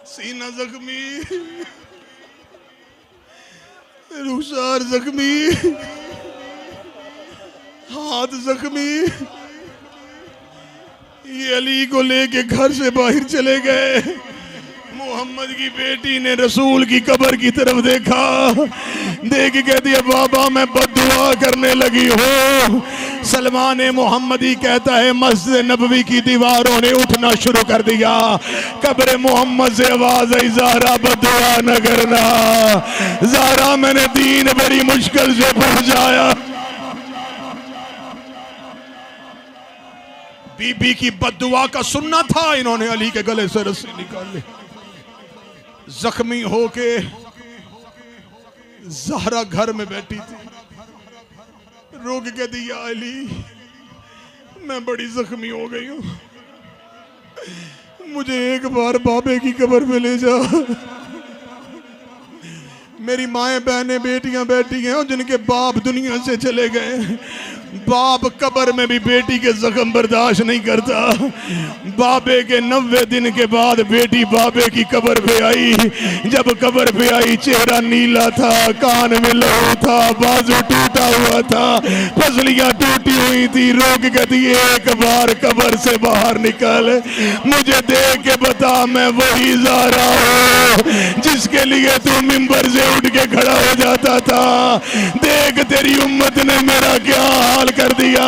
सीना जख्मी, रुखसार जख्मी, हाथ जख्मी। ये अली को लेके घर से बाहर चले गए। मोहम्मद की बेटी ने रसूल की कब्र की तरफ देखा, देख के कहती है बाबा मैं बद्दुआ करने लगी हूँ। सलमान मोहम्मदी कहता है मस्जिद नबवी की दीवारों ने उठना शुरू कर दिया। कब्र मोहम्मद से आवाज आई, ज़हरा बद्दुआ न करना, ज़हरा मैंने दीन बड़ी मुश्किल से पहुंचाया। बीबी की बद्दुआ का सुनना था, इन्होंने अली के गले से रस्सी निकाल ली। जख्मी होके ज़हरा घर में बैठी थी, रो के कहती या अली मैं बड़ी जख्मी हो गई हूं, मुझे एक बार बाबे की कब्र पे ले जा। मेरी माएँ बहनें बेटियां बैठी हैं और जिनके बाप दुनिया से चले गए, बाप कब्र में भी बेटी के जख्म बर्दाश्त नहीं करता। बाबे के 90 दिन के बाद बेटी बाबे की कब्र पे आई। जब कब्र पे आई चेहरा नीला था, कान में लहू था, बाजू टूटा हुआ था, पसलियां टूटी हुई थी। रोक के दी एक बार कब्र से बाहर निकल, मुझे देख के बता मैं वही ज़हरा हूँ जिसके लिए तू मिंबर से उठ के खड़ा हो जाता था। देख तेरी उम्मत ने मेरा क्या हाल कर दिया,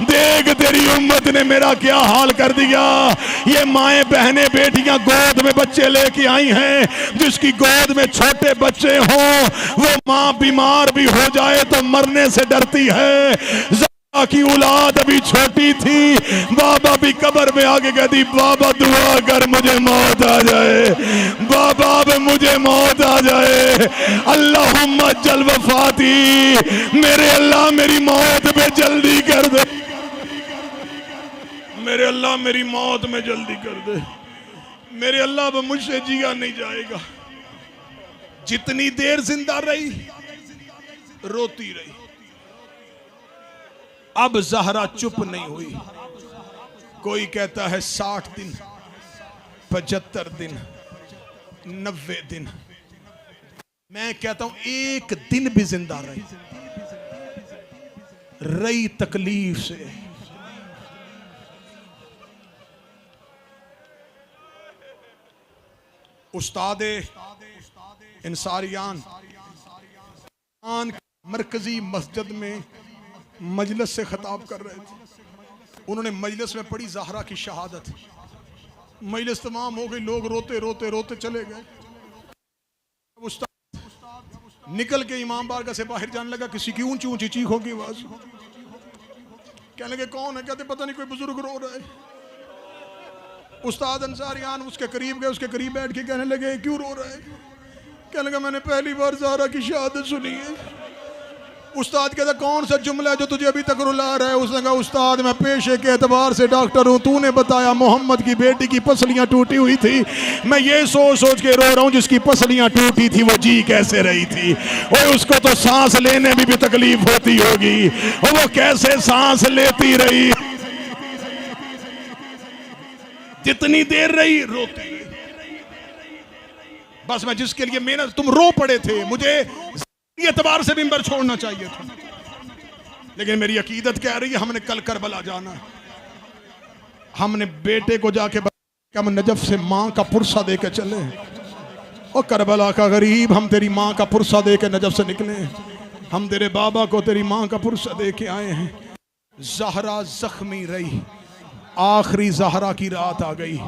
देख तेरी उम्मत ने मेरा क्या हाल कर दिया। ये माएं बहनें बेटियां गोद में बच्चे लेके आई हैं, जिसकी गोद में छोटे बच्चे हों वो माँ बीमार भी हो जाए तो मरने से डरती है। की औलाद अभी छोटी थी, बाबा भी कब्र में आके कहती बाबा दुआ कर मुझे मौत आ जाए, बाबा अब मुझे मौत आ जाए। अल्लाहुम्मा अज्जल वफाती, मेरे अल्लाह मेरी मौत में जल्दी कर दे, मेरे अल्लाह मेरी मौत में जल्दी कर दे, मेरे अल्लाह अब मुझसे जिया नहीं जाएगा। जितनी देर जिंदा रही रोती रही। अब ज़हरा चुप नहीं हुई। कोई कहता है 60 दिन, 75 दिन, 90 दिन, मैं कहता हूं एक दिन भी जिंदा रही तकलीफ से। उस्तादे इंसारियान मरकजी मस्जिद में मजलिस से खिताब कर रहे थे। उन्होंने मजलिस में पढ़ी ज़हरा की शहादत। मजलिस तमाम हो गई, लोग रोते रोते रोते चले गए। उस्ताद निकल के इमाम बारगाह से बाहर जाने लगा, किसी की ऊंची ऊंची चीखों की आवाज। कहने लगे कौन है? कहते पता नहीं कोई बुजुर्ग रो रहा है। उस्ताद अंसारियान उसके करीब गए, उसके करीब बैठ के कहने लगे क्यों रो रहा है? कहने लगा मैंने पहली बार ज़हरा की शहादत सुनी है। उस्ताद कहता कौन सा जुमला है जो तुझे अभी तक रुला रहा है? उसने कहा उस्ताद मैं पेशे के एतबार से डॉक्टर हूँ, तूने बताया मोहम्मद की बेटी की पसलियाँ टूटी हुई थी, मैं ये सोच सोच के रो रहा हूँ जिसकी पसलियाँ टूटी थी वो जी कैसे रही थी। और उसको तो सांस लेने में भी तकलीफ होती होगी, और वो कैसे सांस लेती रही। जितनी देर रही रोती रही। बस मैं जिसके लिए मेहनत, तुम रो पड़े थे, मुझे एतबार से मिंबर छोड़ना चाहिए था, लेकिन मेरी अकीदत कह रही है हमने कल करबला जाना है। हमने बेटे को जाके हम नजफ से माँ का पुरसा दे के चले, और करबला का गरीब हम तेरी माँ का पुरसा दे के नजफ से निकले। हम तेरे बाबा को तेरी माँ का पुरसा दे के आए हैं। ज़हरा जख्मी रही, आखिरी ज़हरा की रात आ गई।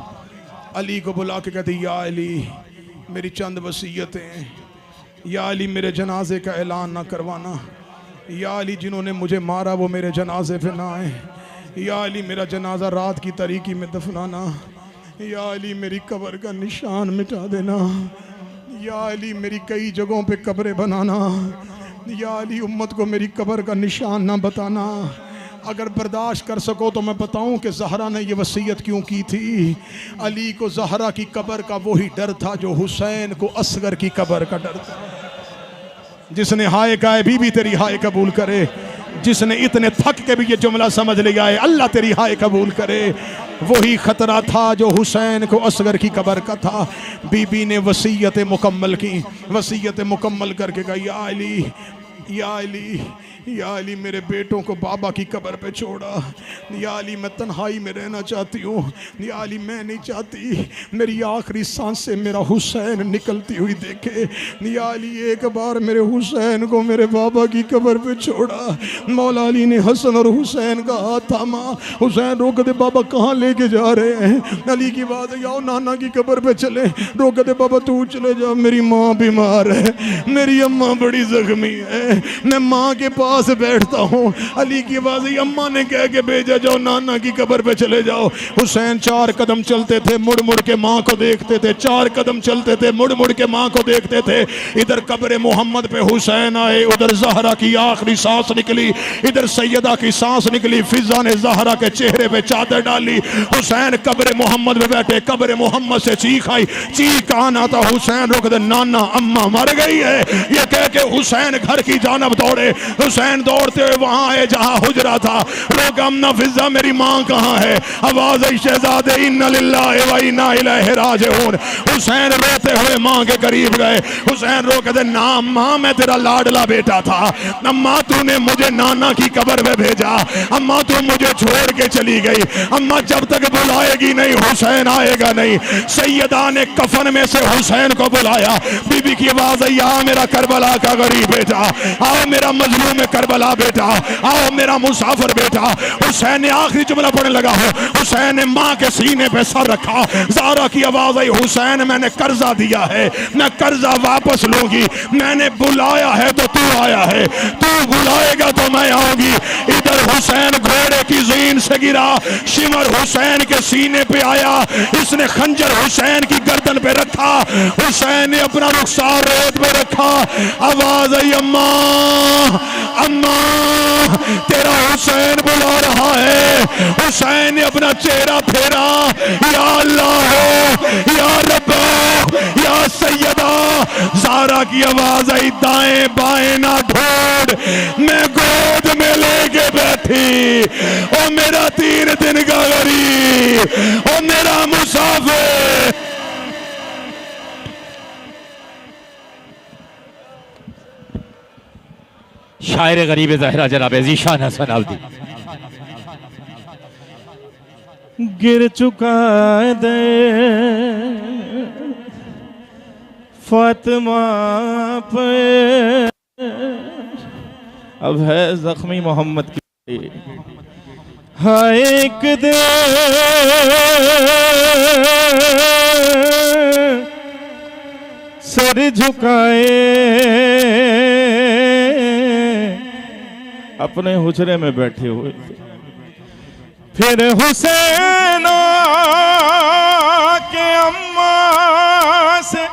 अली को बुला के कहती या अली मेरी चंद वसीयतें, या अली मेरे जनाजे का ऐलान ना करवाना, या अली जिन्होंने मुझे मारा वो मेरे जनाजे पे ना आए, या अली मेरा जनाजा रात की तारीकी में दफनाना, या अली मेरी कब्र का निशान मिटा देना, या अली मेरी कई जगहों पे कब्रें बनाना, या अली उम्मत को मेरी कब्र का निशान ना बताना। अगर बर्दाश्त कर सको तो मैं बताऊं कि ज़हरा ने ये वसीयत क्यों की थी। अली को ज़हरा की कब्र का वही डर था जो हुसैन को असगर की कब्र का डर था। जिसने हाय कहा बीबी तेरी हाय कबूल करे, जिसने इतने थक के भी ये जुमला समझ लिया है अल्लाह तेरी हाय कबूल करे, वही खतरा था जो हुसैन को असगर की कब्र का था। बीबी ने वसीयत मुकम्मल की, वसीयत मुकम्मल करके कहा या अली, या अली, या अली मेरे बेटों को बाबा की कब्र पे छोड़ा, या अली मैं तन्हाई में रहना चाहती हूँ, या अली मैं नहीं चाहती मेरी आखिरी सांस से मेरा हुसैन निकलती हुई देखे, या अली एक बार मेरे हुसैन को मेरे बाबा की कब्र पे छोड़ा। मौला अली ने हसन और हुसैन का हाथ थामा। हुसैन रोक दे बाबा कहाँ लेके जा रहे हैं? अली की बात है आओ नाना की कब्र पे चले। रोक दे बाबा तू चले जा, मेरी माँ बीमार है, मेरी अम्मा बड़ी जख्मी है, मैं माँ के पास बैठता हूँ। अली की आवाज़ अम्मा ने कह के भेजा जाओ नाना की कब्र पे चले जाओ। हुसैन 4 कदम चलते थे, मुड़ मुड़ के माँ को देखते थे, 4 कदम चलते थे, मुड़ मुड़ के माँ को देखते थे। इधर कब्र मोहम्मद पे हुसैन आए, उधर ज़हरा की आखिरी सांस निकली, इधर सैयदा की सांस निकली। फिजा ने ज़हरा के चेहरे पे चादर डाली। हुसैन कब्र मोहम्मद पे बैठे, कब्र मोहम्मद से चीख आई, चीख आना था हुसैन रोक दे नाना अम्मा मर गई है, ये कह के हुसैन घर की जानब दौड़े। हुसैन हुसैन दौड़ते हुए वहां आए जहां हुजरा था। रोका अम्ना फिजा मेरी माँ कहाँ है? आवाज आई शहजादे इन्ना लिल्लाहि व इन्ना इलैहि राजिऊन। हुसैन रोते हुए माँ के करीब गए। हुसैन रो कहते ना माँ मैं तेरा लाडला बेटा था, अम्मा तूने मुझे नाना की कब्र में भेजा, अम्मा तू मुझे छोड़ के चली गई, अम्मा जब तक बुलाएगी नहीं हुसैन आएगा नहीं। सैयदा ने कफन में से हुसैन को बुलाया। बीबी की आवाज आई आ मेरा करबला का गरीब बेटा, आओ मेरा मजलूम करबला बेटा, आओ मेरा मुसाफिर बेटा। हुसैन ने आखिरी जुमला पढ़ने लगा हो, हुसैन ने माँ के सीने पे सर रखा। ज़ारा की आवाज आई हुसैन मैंने कर्जा दिया है, मैं कर्जा वापस लूंगी, मैंने बुलाया है तो तू आया है, तू बुलाएगा तो मैं आऊंगी। इधर हुसैन घोड़े की ज़ीन से गिरा, शिमर हुसैन के सीने पे आया, इसने खंजर हुसैन की गर्दन पे रखा, हुसैन ने अपना रुखसार रेत पे रखा। आवाज आई अम्मा अम्मा तेरा हुसैन बुला रहा है। हुसैन ने अपना चेहरा फेरा, या अल्लाह हो या रब्बा या सैयदा। ज़ारा की आवाज आई दाएं बाएं ना ढूंढ, मैं गोद में लेके बैठी। ओ मेरा 3 दिन का गरीब, ओ मेरा मुसाफिर। शायर गरीब ज़हरा जनाब ज़ीशान हसन अब्दी। गिर चुका दे फातिमा पे, अब है जख्मी मोहम्मद की। हाय एक दे सर झुकाए अपने हुजरे में बैठे हुए थे। फिर हुसैन के अम्मा से